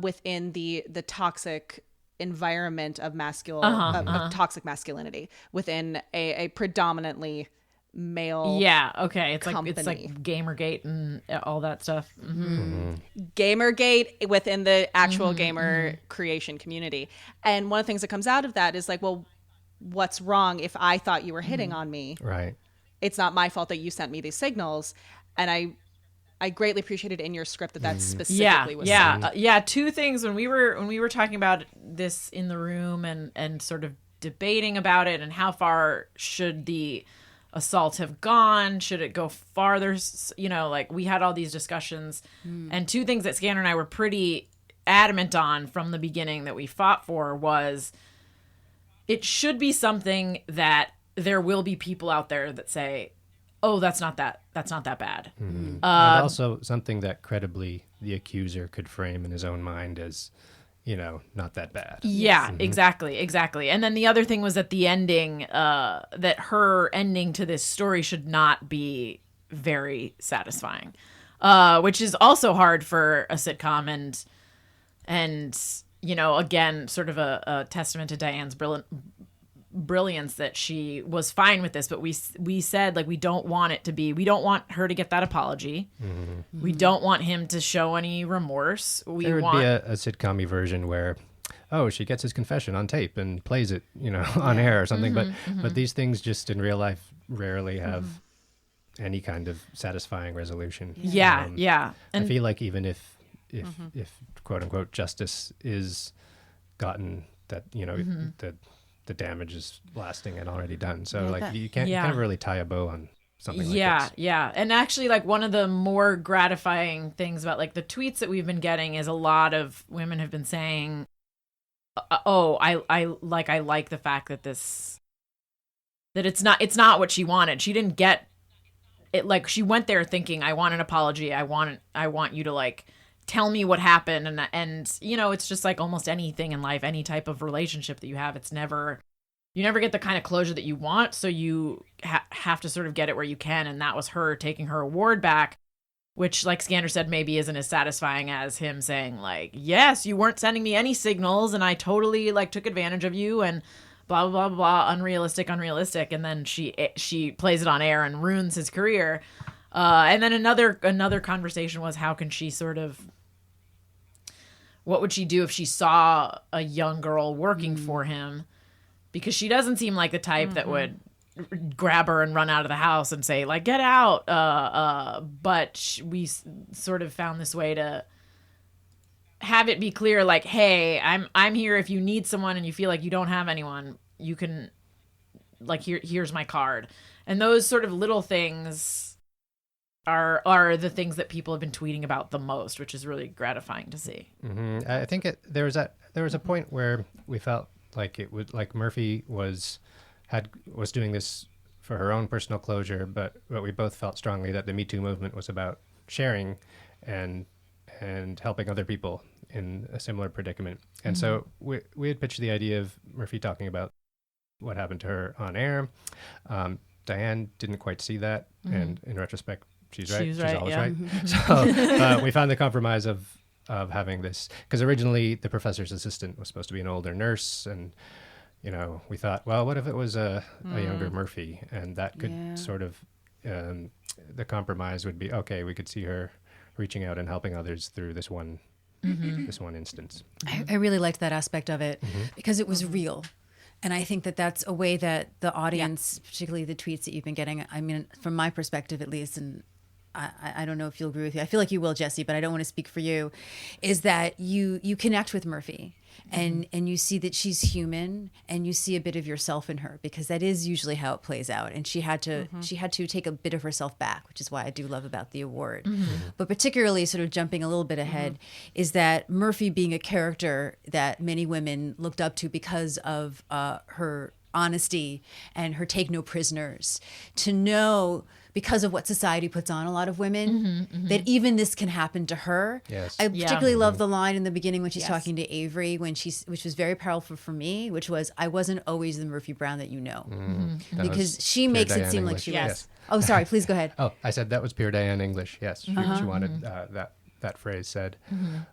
within the toxic environment of of toxic masculinity within a predominantly male it's company. It's like Gamergate and all that stuff. Gamergate within the actual gamer creation community. And one of the things that comes out of that is like, well, what's wrong if I thought you were hitting on me? Right. It's not my fault that you sent me these signals. And I greatly appreciated in your script that specifically was said. Two things when we were talking about this in the room and sort of debating about it and how far should the assault have gone, should it go farther, like we had all these discussions. And two things that Skander and I were pretty adamant on from the beginning that we fought for was, it should be something that there will be people out there that say, oh, that's not that bad. And also something that credibly the accuser could frame in his own mind as, not that bad. Yeah, exactly. And then the other thing was at the ending, that her ending to this story should not be very satisfying, which is also hard for a sitcom and again, sort of a testament to Diane's brilliance that she was fine with this, but we said like we don't want her to get that apology. We don't want him to show any remorse. There would be a sitcom-y version where oh, she gets his confession on tape and plays it, on air or something. But these things just in real life rarely have any kind of satisfying resolution. Yeah. I feel like even if quote unquote justice is gotten, that the damage is lasting and already done. So you can't really tie a bow on something like this. Yeah. And actually, like, one of the more gratifying things about like the tweets that we've been getting is a lot of women have been saying, I like the fact that it's not what she wanted. She didn't get it. Like, she went there thinking, I want an apology. I want you to like tell me what happened. And it's just like almost anything in life, any type of relationship that you have, you never get the kind of closure that you want. So you have to sort of get it where you can. And that was her taking her award back, which, like Skander said, maybe isn't as satisfying as him saying like, yes, you weren't sending me any signals and I totally like took advantage of you and blah, blah, blah, blah, unrealistic. And then she plays it on air and ruins his career. And then another conversation was, how can she sort of, what would she do if she saw a young girl working for him? Because she doesn't seem like the type that would grab her and run out of the house and say like, get out. But we sort of found this way to have it be clear, like, hey, I'm here if you need someone and you feel like you don't have anyone, you can, like, here's my card. And those sort of little things are the things that people have been tweeting about the most, which is really gratifying to see. I think there was a point where we felt like it would, like, Murphy was doing this for her own personal closure, but we both felt strongly that the Me Too movement was about sharing and helping other people in a similar predicament. And so we had pitched the idea of Murphy talking about what happened to her on air. Diane didn't quite see that, and in retrospect, she's right. She's always right. So we found the compromise of having this, because originally the professor's assistant was supposed to be an older nurse, and we thought, well, what if it was a younger Murphy, and that could sort of the compromise would be, okay, we could see her reaching out and helping others through this one instance. I really liked that aspect of it because it was real. And I think that that's a way that the audience, particularly the tweets that you've been getting, I mean, from my perspective at least, and I don't know if you'll agree with me, I feel like you will, Jesse, but I don't want to speak for you, is that you connect with Murphy and you see that she's human and you see a bit of yourself in her, because that is usually how it plays out. And she had to take a bit of herself back, which is why I do love about the award. But particularly, sort of jumping a little bit ahead, is that Murphy being a character that many women looked up to because of her honesty and her take no prisoners, to know, because of what society puts on a lot of women, that even this can happen to her. Yes. I particularly love the line in the beginning when she's talking to Avery, which was very powerful for me, which was, I wasn't always the Murphy Brown that you know. Because she makes it seem like she was. Yes. Oh, sorry, please go ahead. Oh, I said that was pure Diane English. Yes, she wanted that phrase said.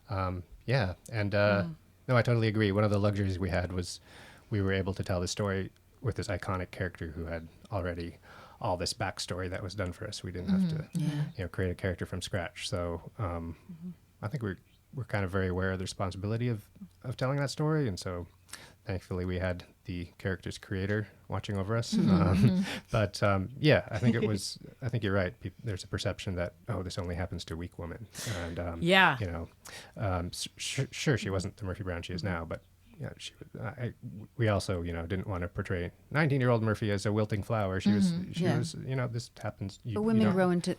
No, I totally agree. One of the luxuries we had was we were able to tell the story with this iconic character who had already all this backstory that was done for us. We didn't have to, create a character from scratch. So I think we're kind of very aware of the responsibility of telling that story, and so thankfully we had the character's creator watching over us. But I think I think you're right. There's a perception that, oh, this only happens to weak women, and sure, she wasn't the Murphy Brown she is now, but. Yeah, we also, didn't want to portray 19-year-old Murphy as a wilting flower. She was, this happens. But women grow into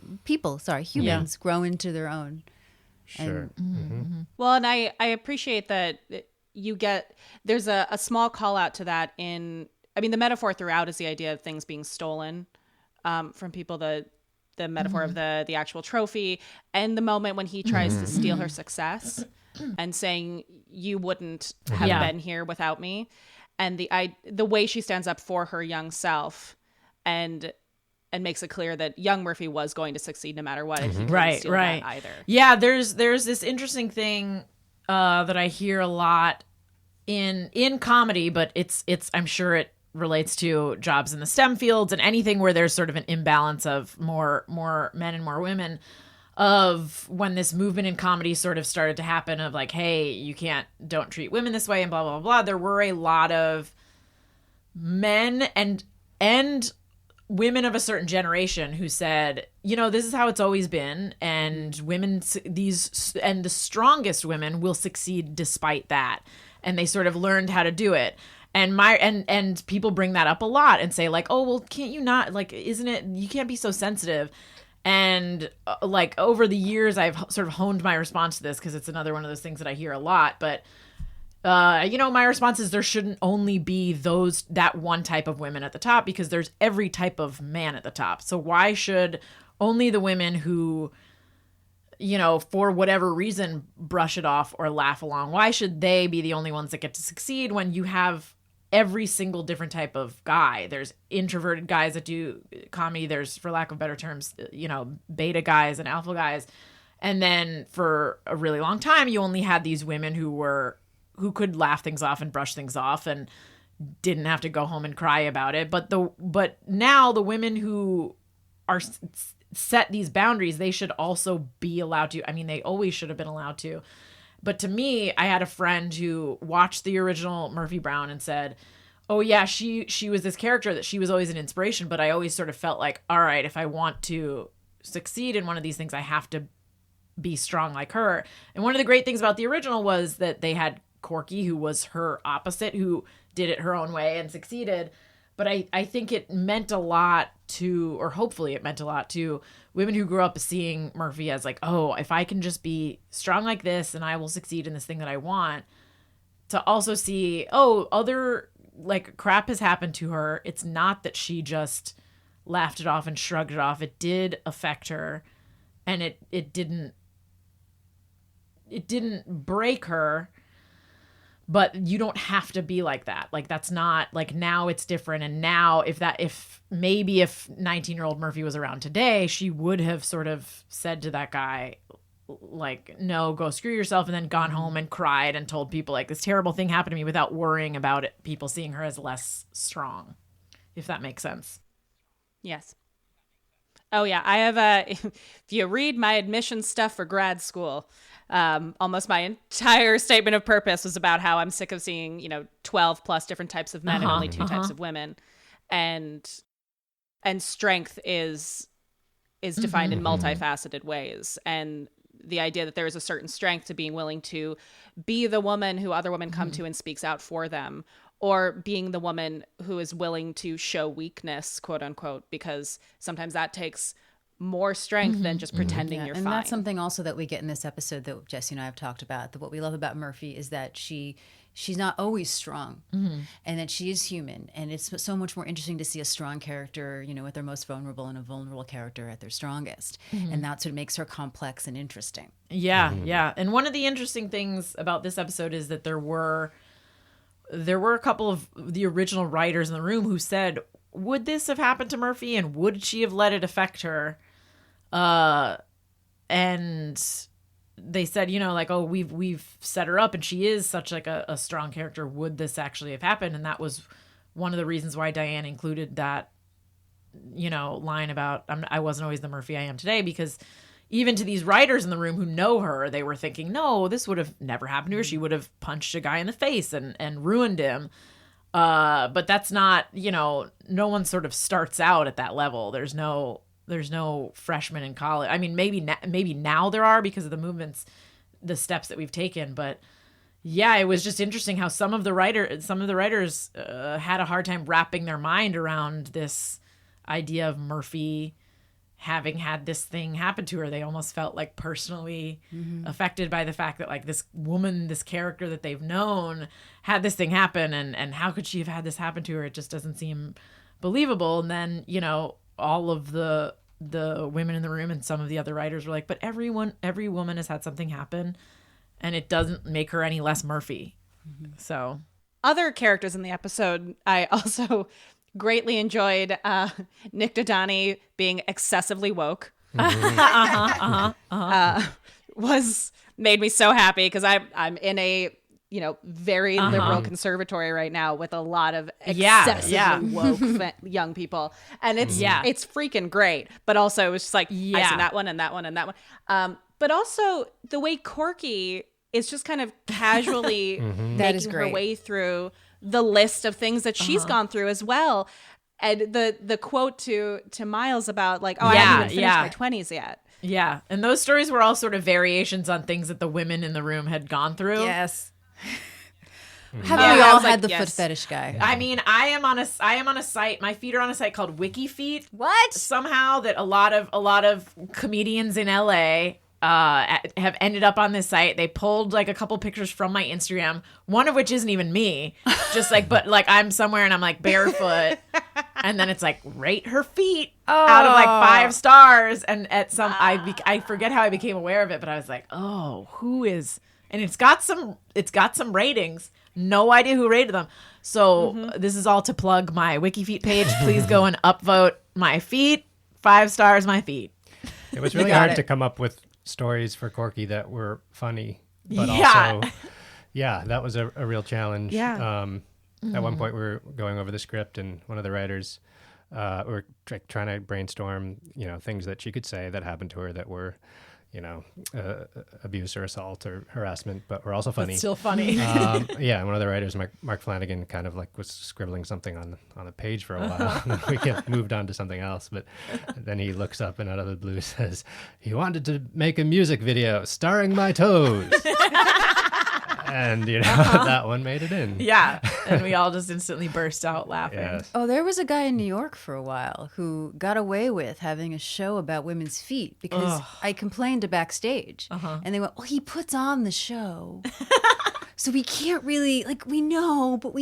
humans grow into their own. Sure. Well, and I appreciate that there's a small call out to that the metaphor throughout is the idea of things being stolen from people, the metaphor of the actual trophy, and the moment when he tries to steal her success and saying, you wouldn't have been here without me. And the way she stands up for her young self and makes it clear that young Murphy was going to succeed no matter what. And he couldn't steal that either. Yeah, there's this interesting thing that I hear a lot in comedy, but it's I'm sure it relates to jobs in the STEM fields and anything where there's sort of an imbalance of more men and more women. of when this movement in comedy sort of started to happen of like, hey, don't treat women this way and blah, blah, blah. There were a lot of men and women of a certain generation who said, this is how it's always been, and women, and the strongest women will succeed despite that. And they sort of learned how to do it. And and people bring that up a lot and say like, oh, well, can't you not, like, isn't it, you can't be so sensitive. And like over the years, I've sort of honed my response to this because it's another one of those things that I hear a lot. But my response is there shouldn't only be that one type of women at the top, because there's every type of man at the top. So why should only the women who, for whatever reason, brush it off or laugh along, why should they be the only ones that get to succeed when you have every single different type of guy? There's introverted guys that do comedy. There's, for lack of better terms, beta guys and alpha guys. And then for a really long time, you only had these women who could laugh things off and brush things off and didn't have to go home and cry about it. But now the women who are set these boundaries, they should also be allowed to. I mean, they always should have been allowed to. But to me, I had a friend who watched the original Murphy Brown and said, oh yeah, she was this character that she was always an inspiration, but I always sort of felt like, all right, if I want to succeed in one of these things, I have to be strong like her. And one of the great things about the original was that they had Corky, who was her opposite, who did it her own way and succeeded. But I think it meant a lot to, or hopefully it meant a lot to, women who grew up seeing Murphy as like, oh, if I can just be strong like this and I will succeed in this thing that I want, to also see, oh, other like crap has happened to her. It's not that she just laughed it off and shrugged it off. It did affect her, and it didn't break her. But you don't have to be like that. Like, that's not, like, now it's different. And now if 19-year-old Murphy was around today, she would have sort of said to that guy, like, no, go screw yourself, and then gone home and cried and told people, like, this terrible thing happened to me, without worrying about it, people seeing her as less strong, if that makes sense. Yes. Oh, yeah. I have if you read my admission stuff for grad school, almost my entire statement of purpose was about how I'm sick of seeing, 12 plus different types of men and only two types of women. And strength is defined in multifaceted ways. And the idea that there is a certain strength to being willing to be the woman who other women come to and speaks out for them, or being the woman who is willing to show weakness, quote unquote, because sometimes that takes more strength than just pretending you're and fine. That's something also that we get in this episode that Jesse and I have talked about. That what we love about Murphy is that she's not always strong, and that she is human. And it's so much more interesting to see a strong character, at their most vulnerable, and a vulnerable character at their strongest. And that's what makes her complex and interesting. Yeah, yeah. And one of the interesting things about this episode is that there were a couple of the original writers in the room who said, would this have happened to Murphy, and would she have let it affect her? And they said, like, oh, we've set her up and she is such like a strong character. Would this actually have happened? And that was one of the reasons why Diane included that, line about, I wasn't always the Murphy I am today, because even to these writers in the room who know her, they were thinking, no, this would have never happened to her. She would have punched a guy in the face and ruined him. But that's not, no one sort of starts out at that level. There's no freshman in college. I mean, maybe now there are, because of the movements, the steps that we've taken. But yeah, it was just interesting how some of the writers had a hard time wrapping their mind around this idea of Murphy having had this thing happen to her. They almost felt like personally affected by the fact that, like, this woman, this character that they've known, had this thing happen, and how could she have had this happen to her? It just doesn't seem believable. And then, all of the women in the room and some of the other writers were like, but every woman has had something happen, and it doesn't make her any less Murphy. So other characters in the episode, I also greatly enjoyed Nick Dodani being excessively woke. Was made me so happy, because I'm in a very liberal conservatory right now with a lot of Yeah, excessively yeah. woke young people. And it's freaking great. But also it was just like, I Yeah. seen that one and that one and that one. But also the way Corky is just kind of casually That is making her great. way through the list of things that she's gone through as well. And the quote to Miles about like, I haven't even finished my 20s yet. Yeah. And those stories were all sort of variations on things that the women in the room had gone through. Yes. Yeah, Haven't we I all was like, had the yes. foot fetish guy? I mean, I am on a site. My feet are on a site called WikiFeet. What? Somehow that a lot of comedians in LA have ended up on this site. They pulled like a couple pictures from my Instagram, one of which isn't even me. Just like, but like I'm somewhere and I'm like barefoot, and then it's like rate her feet out of like 5 stars. And at some, I forget how I became aware of it, but I was like, oh, who is? And it's got some ratings. No idea who rated them. So this is all to plug my WikiFeet page. Please go and upvote my feet. 5 stars, my feet. It was really hard to come up with stories for Corky that were funny, but Yeah. also, that was a real challenge. Yeah. At one point, we were going over the script, and one of the writers were trying to brainstorm, things that she could say that happened to her that were, abuse or assault or harassment, but were also funny. Still funny. And one of the writers, Mark Flanagan, kind of like was scribbling something on the page for a while. And then we moved on to something else, but then he looks up and out of the blue says, he wanted to make a music video starring my toes. And, that one made it in. Yeah. And we all just instantly burst out laughing. Yes. Oh, there was a guy in New York for a while who got away with having a show about women's feet because I complained to backstage. And they went, well, he puts on the show. So we can't really, we know, but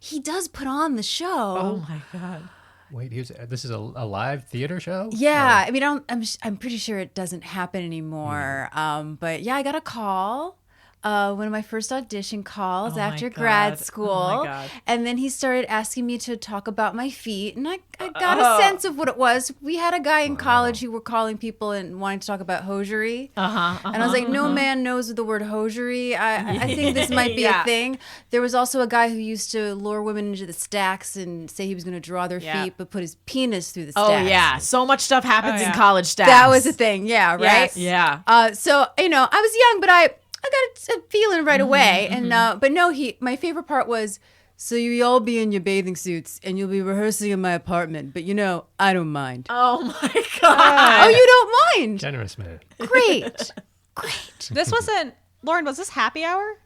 he does put on the show. Oh my God. Wait, this is a live theater show? Yeah. I mean, I'm pretty sure it doesn't happen anymore. But yeah, I got a call. One of my first audition calls Oh my after God. grad school. Oh my God. And then he started asking me to talk about my feet. And I got a sense of what it was. We had a guy in college who were calling people and wanting to talk about hosiery. And I was like, no man knows the word hosiery. I think this might be a thing. There was also a guy who used to lure women into the stacks and say he was going to draw their feet, but put his penis through the stacks. Oh yeah. So much stuff happens in college stacks. That was a thing. Yeah, right? Yes. Yeah. So, I was young, but I got a feeling right away. And but no, my favorite part was, so you all be in your bathing suits and you'll be rehearsing in my apartment, but I don't mind. Oh my God. Oh, you don't mind? Generous man. Great. This wasn't, Lauren, was this happy hour?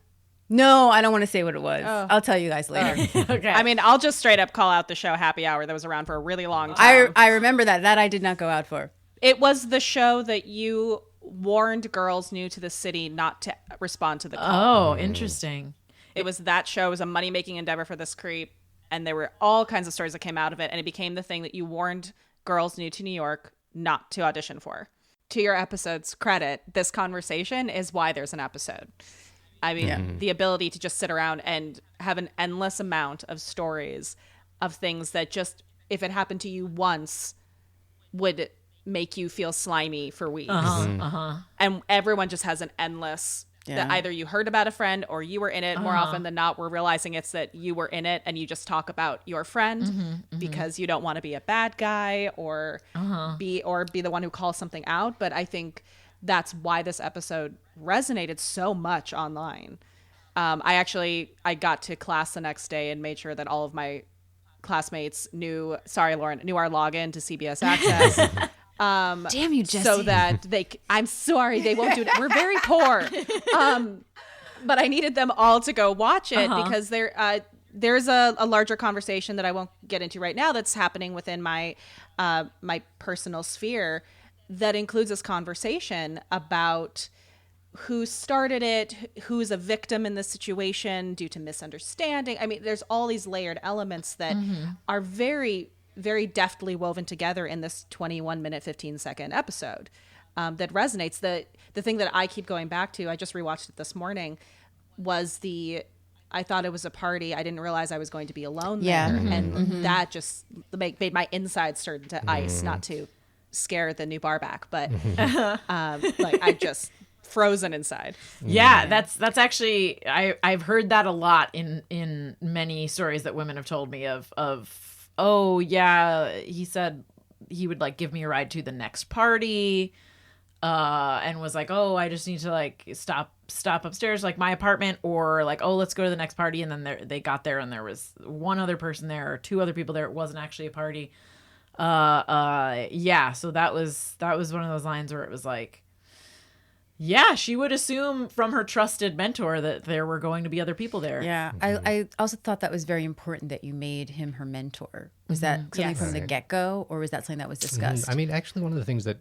No, I don't want to say what it was. I'll tell you guys later. Okay. I mean, I'll just straight up call out the show Happy Hour that was around for a really long time. I remember that. That I did not go out for. It was the show that you warned girls new to the city not to respond to the call. Oh, interesting. It was that show. It was a money-making endeavor for this creep, and there were all kinds of stories that came out of it, and it became the thing that you warned girls new to New York not to audition for. To your episode's credit, this conversation is why there's an episode. I mean, the ability to just sit around and have an endless amount of stories of things that just, if it happened to you once, would make you feel slimy for weeks. And everyone just has an endless that either you heard about a friend or you were in it. More often than not, we're realizing it's that you were in it and you just talk about your friend because you don't want to be a bad guy or be the one who calls something out. But I think that's why this episode resonated so much online. I got to class the next day and made sure that all of my classmates knew our login to CBS Access. Damn you, Jesse. So that I'm sorry, they won't do it. We're very poor. But I needed them all to go watch it because there's a larger conversation that I won't get into right now that's happening within my personal sphere that includes this conversation about who started it, who's a victim in this situation due to misunderstanding. I mean, there's all these layered elements that are very, very deftly woven together in this 21-minute, 15-second episode that resonates. The thing that I keep going back to, I just rewatched it this morning, was I thought it was a party. I didn't realize I was going to be alone there. And that just made my insides turn to ice, not to scare the new bar back, but I just frozen inside. Yeah, that's actually I've heard that a lot in many stories that women have told me of oh yeah, he said he would like give me a ride to the next party, and was like, oh, I just need to like stop upstairs, like my apartment, or like, oh, let's go to the next party, and then they got there and there was one other person there or two other people there. It wasn't actually a party. Yeah, so that was one of those lines where it was like, yeah, she would assume from her trusted mentor that there were going to be other people there. Yeah, I also thought that was very important that you made him her mentor. Was that something Yes. from the get-go, or was that something that was discussed? I mean, actually, one of the things that,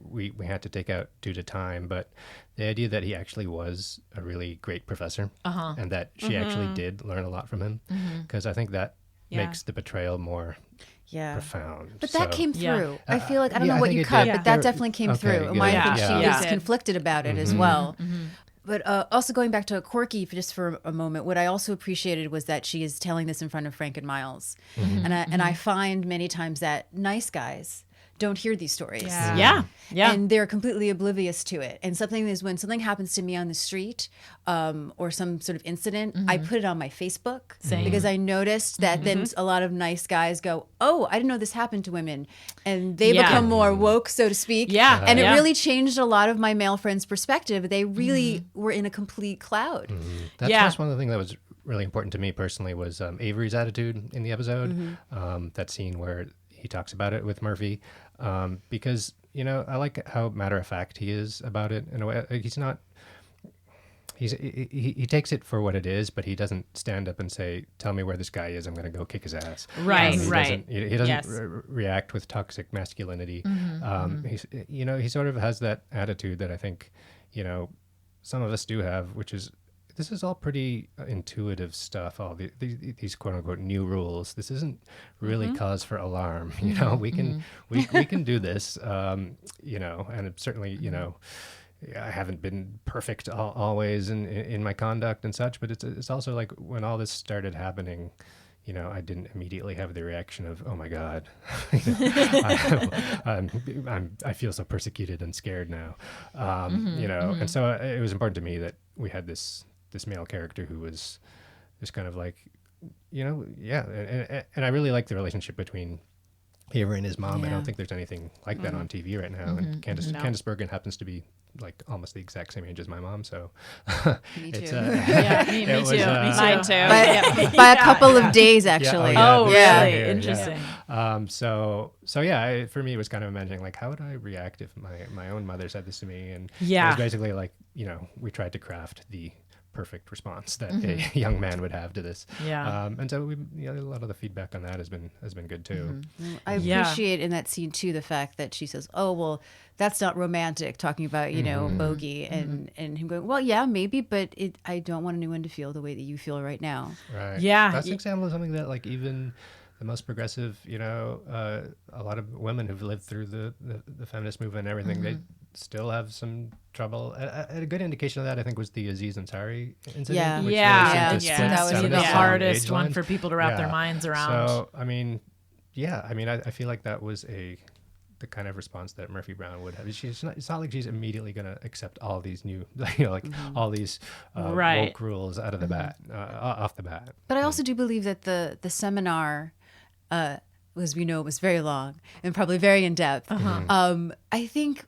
we had to take out due to time, but the idea that he actually was a really great professor and that she actually did learn a lot from him, because I think that makes the betrayal more profound. But that came Yeah. through. I feel like, I don't yeah, know I what think you it cut, did. but that Yeah. definitely came Okay, through. good. I Yeah. think she Yeah. is conflicted about it as well. But also going back to Corky just for a moment, what I also appreciated was that she is telling this in front of Frank and Miles. And I find many times that nice guys don't hear these stories. Yeah. And they're completely oblivious to it. And something is when something happens to me on the street or some sort of incident, I put it on my Facebook because I noticed that then a lot of nice guys go, oh, I didn't know this happened to women. And they become more woke, so to speak. Yeah. And it Yeah. really changed a lot of my male friends' perspective. They really were in a complete cloud. That's one of the things that was really important to me personally was Avery's attitude in the episode. That scene where he talks about it with Murphy, because I like how matter of fact he is about it in a way. He's not. He takes it for what it is, but he doesn't stand up and say, "Tell me where this guy is. I'm going to go kick his ass." Right, He right. doesn't, he doesn't Yes. react with toxic masculinity. He's, he sort of has that attitude that I think, some of us do have, which is, this is all pretty intuitive stuff. All these quote unquote new rules. This isn't really cause for alarm. We can we can do this. And it certainly I haven't been perfect always in my conduct and such. But it's also like when all this started happening, I didn't immediately have the reaction of, oh my God, I feel so persecuted and scared now. And so it was important to me that we had this male character who was just kind of like, and I really like the relationship between Avery and his mom. I don't think there's anything like that on TV right now. And Candice Bergen happens to be like almost the exact same age as my mom, so Me too. Yeah, me it was, too. Mine too. By a couple of days, actually. Oh, Yeah. really? Interesting. So yeah, for me, it was kind of imagining like, how would I react if my own mother said this to me? And it was basically like, we tried to craft the perfect response that a young man would have to this. Yeah. And so a lot of the feedback on that has been good too. I appreciate in that scene too the fact that she says, "Oh, well, that's not romantic," talking about bogey, and him going, "Well, yeah, maybe, but I don't want anyone to feel the way that you feel right now." Right. Yeah. That's an example of something that like even the most progressive, a lot of women who've lived through the feminist movement and everything, they still have some trouble. A good indication of that, I think, was the Aziz Ansari incident. Yeah. which Yeah. really seemed to That split was the feminist hardest age one lines. for people to wrap their minds around. So, I mean, I feel like that was the kind of response that Murphy Brown would have. It's not like she's immediately going to accept all these new, all these Right. woke rules out of the bat, off the bat. But I also do believe that the seminar was, it was very long and probably very in depth. I think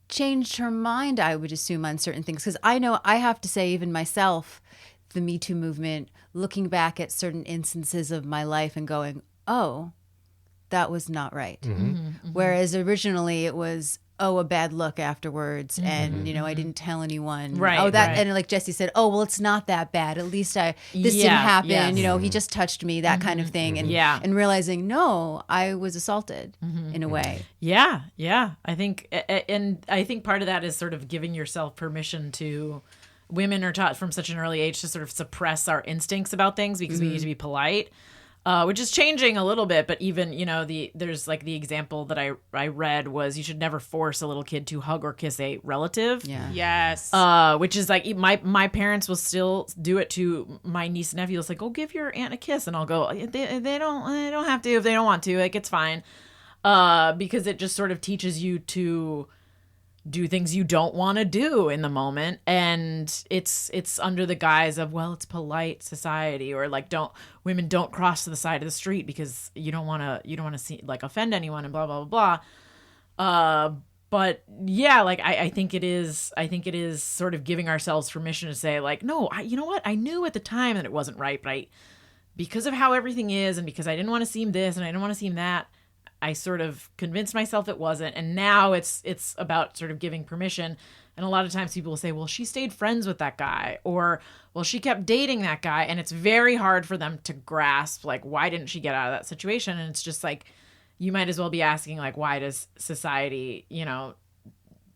changed her mind, I would assume, on certain things, because I know I have to say, even myself, the Me Too movement, looking back at certain instances of my life and going, oh, that was not right. Whereas originally it was, oh, a bad look afterwards, and I didn't tell anyone. Right, Oh, that, right. and like Jesse said, oh, well, it's not that bad. At least this didn't Yeah, happen. yes. He just touched me, that kind of thing, and Yeah. and realizing, no, I was assaulted in a way. Yeah. I think, and I think part of that is sort of giving yourself permission to. Women are taught from such an early age to sort of suppress our instincts about things because we need to be polite. Which is changing a little bit, but even, there's like the example that I read was you should never force a little kid to hug or kiss a relative. Yeah. Yes. Which is like my parents will still do it to my niece and nephew. It's like, oh, give your aunt a kiss, and I'll go. They don't have to if they don't want to. Like, it's fine, because it just sort of teaches you to do things you don't want to do in the moment, and it's under the guise of, well, it's polite society, or like women don't cross to the side of the street because you don't want to see like offend anyone, and blah blah blah blah. But yeah, like I think it is sort of giving ourselves permission to say like, no, you know what, I knew at the time that it wasn't right, but because of how everything is, and because I didn't want to seem this and I didn't want to seem that, I sort of convinced myself it wasn't. And now it's about sort of giving permission. And a lot of times people will say, well, she stayed friends with that guy, or, well, she kept dating that guy. And it's very hard for them to grasp, like, why didn't she get out of that situation? And it's just like, you might as well be asking, like, why does society,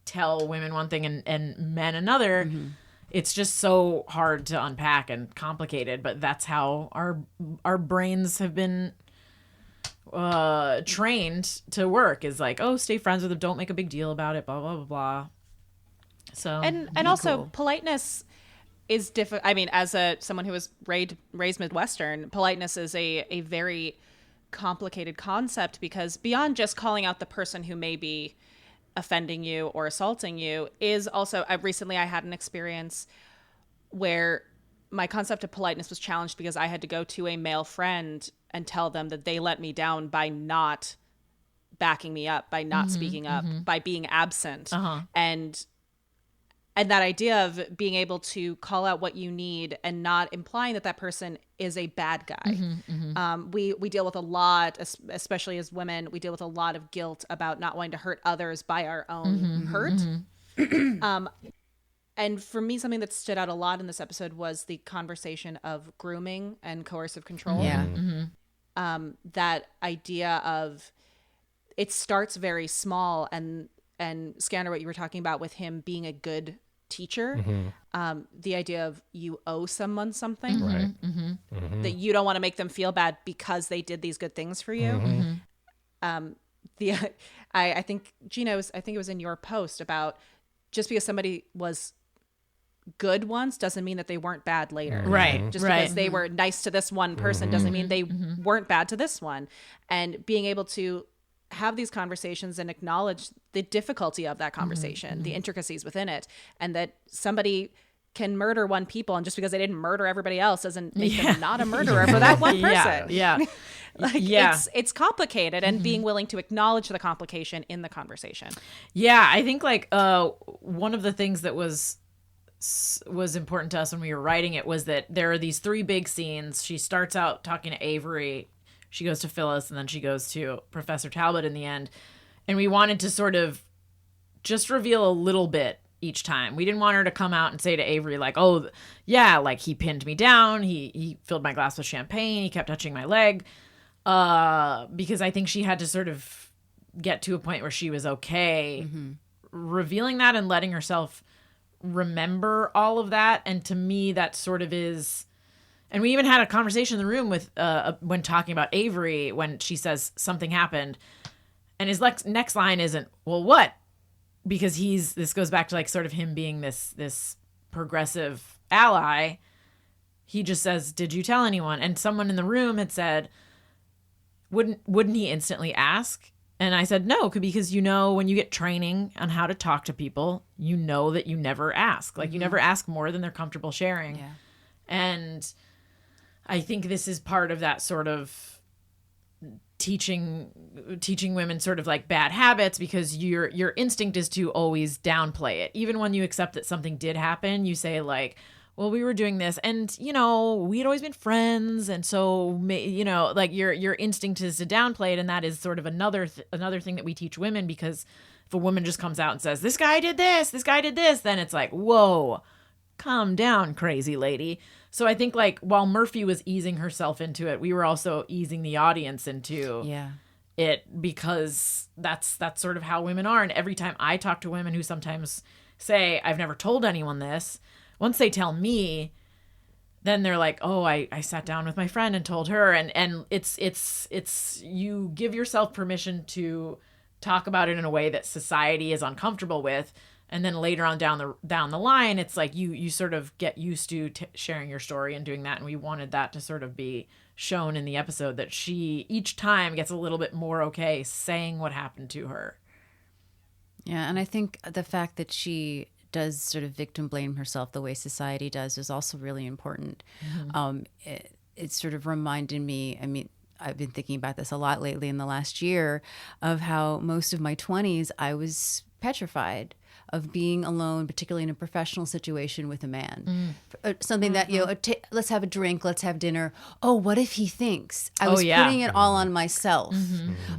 tell women one thing and men another? Mm-hmm. It's just so hard to unpack and complicated, but that's how our brains have been trained to work, is like, oh, stay friends with them, don't make a big deal about it, blah blah blah blah. So and also politeness is difficult. I mean, as someone who was raised Midwestern, politeness is a very complicated concept, because beyond just calling out the person who may be offending you or assaulting you is also, recently I had an experience where my concept of politeness was challenged because I had to go to a male friend and tell them that they let me down by not backing me up, by not speaking up, by being absent. And that idea of being able to call out what you need and not implying that person is a bad guy. We deal with a lot, especially as women, we deal with a lot of guilt about not wanting to hurt others by our own hurt. And for me, something that stood out a lot in this episode was the conversation of grooming and coercive control. Yeah. That idea of, it starts very small, and Skander, what you were talking about with him being a good teacher, the idea of you owe someone something, Right. that you don't want to make them feel bad because they did these good things for you. I think Gina, I think it was in your post about, just because somebody was good once doesn't mean that they weren't bad later. Right. Just because they were nice to this one person doesn't mean they weren't bad to this one. And being able to have these conversations and acknowledge the difficulty of that conversation, the intricacies within it, and that somebody can murder one people, and just because they didn't murder everybody else doesn't make them not a murderer for that one person. It's complicated, and being willing to acknowledge the complication in the conversation. Yeah, I think like one of the things that was important to us when we were writing it was that there are these three big scenes. She starts out talking to Avery, she goes to Phyllis, and then she goes to Professor Talbot in the end. And we wanted to sort of just reveal a little bit each time. We didn't want her to come out and say to Avery, like, oh, yeah, like he pinned me down, he filled my glass with champagne, he kept touching my leg. Because I think she had to sort of get to a point where she was okay revealing that and letting herself remember all of that. And to me, that sort of is, and we even had a conversation in the room with when talking about Avery, when she says something happened, and his next line isn't, well, what? Because this goes back to like sort of him being this progressive ally. He just says, did you tell anyone? And someone in the room had said, wouldn't he instantly ask? And I said, no, because when you get training on how to talk to people, you know that you never ask. Like you never ask more than they're comfortable sharing. Yeah. And I think this is part of that sort of teaching women sort of like bad habits, because your instinct is to always downplay it. Even when you accept that something did happen, you say like, well, we were doing this and, we'd always been friends. And so, like your instinct is to downplay it. And that is sort of another thing that we teach women, because if a woman just comes out and says, this guy did this, then it's like, whoa, calm down, crazy lady. So I think like while Murphy was easing herself into it, we were also easing the audience into it, because that's sort of how women are. And every time I talk to women who sometimes say, I've never told anyone this, once they tell me, then they're like, oh, I sat down with my friend and told her. And it's you give yourself permission to talk about it in a way that society is uncomfortable with. And then later on down the line, it's like you sort of get used to sharing your story and doing that. And we wanted that to sort of be shown in the episode, that she each time gets a little bit more okay saying what happened to her. Yeah, and I think the fact that she does sort of victim blame herself the way society does is also really important. It sort of reminded me, I mean, I've been thinking about this a lot lately in the last year, of how most of my 20s I was petrified of being alone, particularly in a professional situation with a man. Something that, let's have a drink, let's have dinner. Oh, what if he thinks? I was putting it all on myself.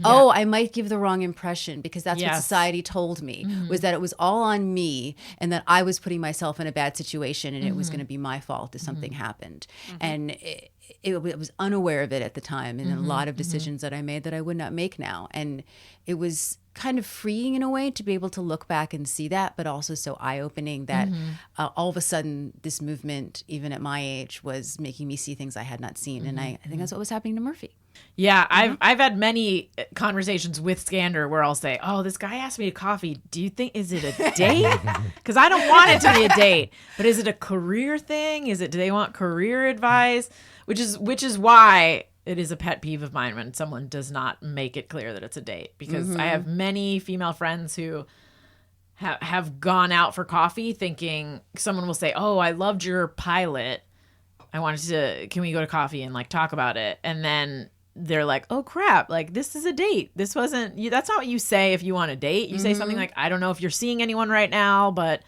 Oh, I might give the wrong impression because that's what society told me, was that it was all on me and that I was putting myself in a bad situation and it was going to be my fault if something happened. And it was unaware of it at the time, and a lot of decisions that I made that I would not make now. And it was kind of freeing in a way to be able to look back and see that, but also so eye-opening that all of a sudden this movement, even at my age, was making me see things I had not seen. And I think that's what was happening to Murphy. Yeah, I've had many conversations with Skander where I'll say, "Oh, this guy asked me to coffee. Do you think, is it a date? Because I don't want it to be a date. But is it a career thing? Do they want career advice?" Which is why it is a pet peeve of mine when someone does not make it clear that it's a date. Because I have many female friends who have gone out for coffee thinking, someone will say, "Oh, I loved your pilot. Can we go to coffee and like talk about it?" And then they're like, "Oh crap, like this is a date. This wasn't you." That's not what you say if you want a date. You say something like, "I don't know if you're seeing anyone right now, but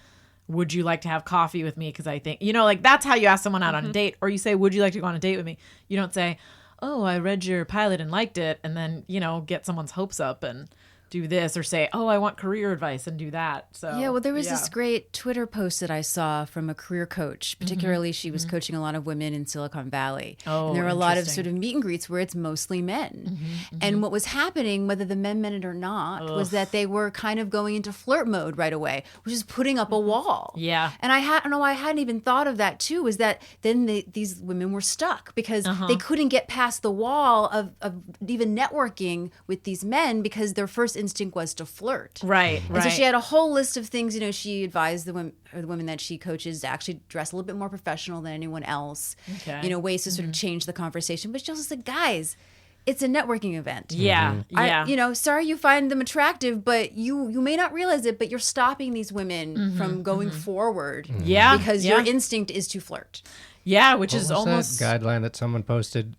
would you like to have coffee with me? Because I think," like that's how you ask someone out on a date. Or you say, "Would you like to go on a date with me?" You don't say, "Oh, I read your pilot and liked it," and then, get someone's hopes up and do this, or say, "Oh, I want career advice," and do that. So yeah, well, there was this great Twitter post that I saw from a career coach. Particularly, she was coaching a lot of women in Silicon Valley. Oh, and there were a lot of sort of meet and greets where it's mostly men. And what was happening, whether the men meant it or not, was that they were kind of going into flirt mode right away, which is putting up a wall. Yeah. And I hadn't even thought of that too. Was that then these women were stuck because they couldn't get past the wall of even networking with these men because their first instinct was to flirt. Right. And so she had a whole list of things. She advised the women that she coaches to actually dress a little bit more professional than anyone else. Okay. Ways to sort of change the conversation. But she also said, guys, it's a networking event. Yeah. Yeah. Sorry you find them attractive, but you may not realize it, but you're stopping these women from going forward. Yeah. Because your instinct is to flirt. Yeah, which What is was almost that guideline that someone posted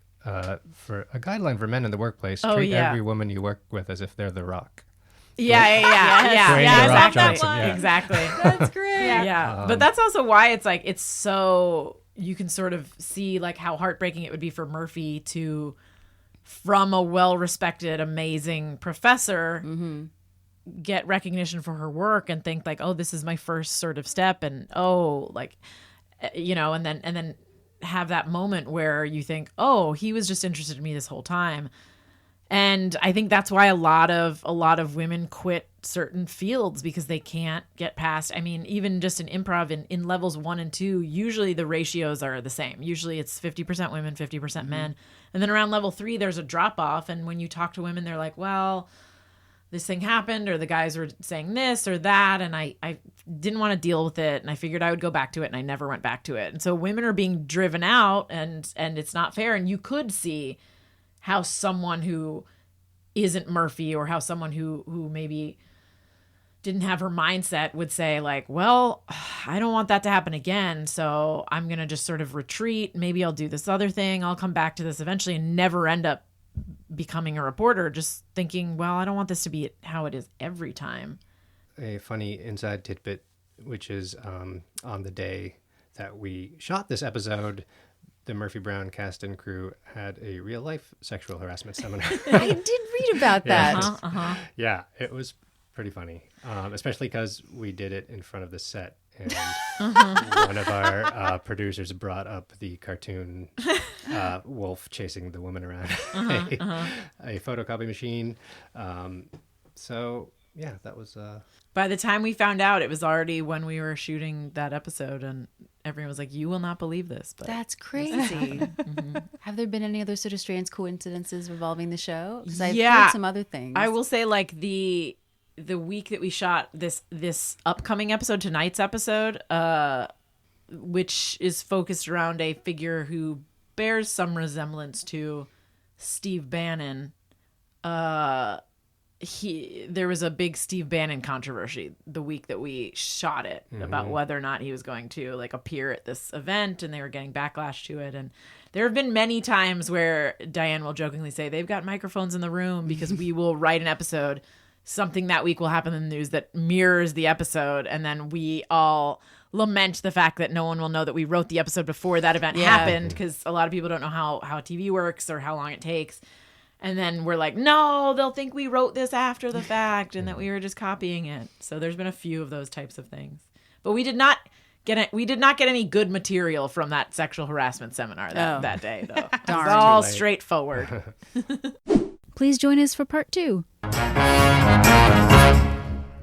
for a guideline for men in the workplace. Oh, Treat yeah. every woman you work with as if they're the Rock. Yeah, Dwayne "The Rock" exactly. Johnson, yeah. Exactly. That's great. Yeah. But that's also why it's so, you can sort of see like how heartbreaking it would be for Murphy to, from a well-respected, amazing professor, get recognition for her work and think like, oh, this is my first sort of step, and and then have that moment where you think, oh, he was just interested in me this whole time. And I think that's why a lot of women quit certain fields, because they can't get past. I mean, even just in improv in levels 1 and 2, usually the ratios are the same. Usually it's 50% women, 50% men. And then around level 3, there's a drop off. And when you talk to women, they're like, well, this thing happened, or the guys were saying this or that, and I didn't want to deal with it, and I figured I would go back to it, and I never went back to it. And so women are being driven out, and it's not fair. And you could see how someone who isn't Murphy, or how someone who maybe didn't have her mindset, would say like, well, I don't want that to happen again, so I'm going to just sort of retreat. Maybe I'll do this other thing. I'll come back to this eventually, and never end up becoming a reporter, just thinking, well, I don't want this to be how it is every time. A funny inside tidbit, which is on the day that we shot this episode, the Murphy Brown cast and crew had a real life sexual harassment seminar. I did read about that. Yeah, it was pretty funny, especially because we did it in front of the set, and one of our producers brought up the cartoon wolf chasing the woman around a photocopy machine. So yeah, that was. By the time we found out, it was already when we were shooting that episode, and everyone was like, "You will not believe this." But That's crazy. Have there been any other sort of strange coincidences revolving the show? Because I've Yeah. heard some other things. I will say, like the week that we shot this upcoming episode, tonight's episode, which is focused around a figure who bears some resemblance to Steve Bannon. there was a big Steve Bannon controversy the week that we shot it about whether or not he was going to like appear at this event, and they were getting backlash to it. And there have been many times where Diane will jokingly say they've got microphones in the room because we will write an episode, something that week will happen in the news that mirrors the episode, and then we all lament the fact that no one will know that we wrote the episode before that event happened, because a lot of people don't know how TV works or how long it takes. And then we're like, no, they'll think we wrote this after the fact and that we were just copying it. So there's been a few of those types of things. But we did not get any good material from that sexual harassment seminar that day, though. It was all straightforward. Please join us for part 2.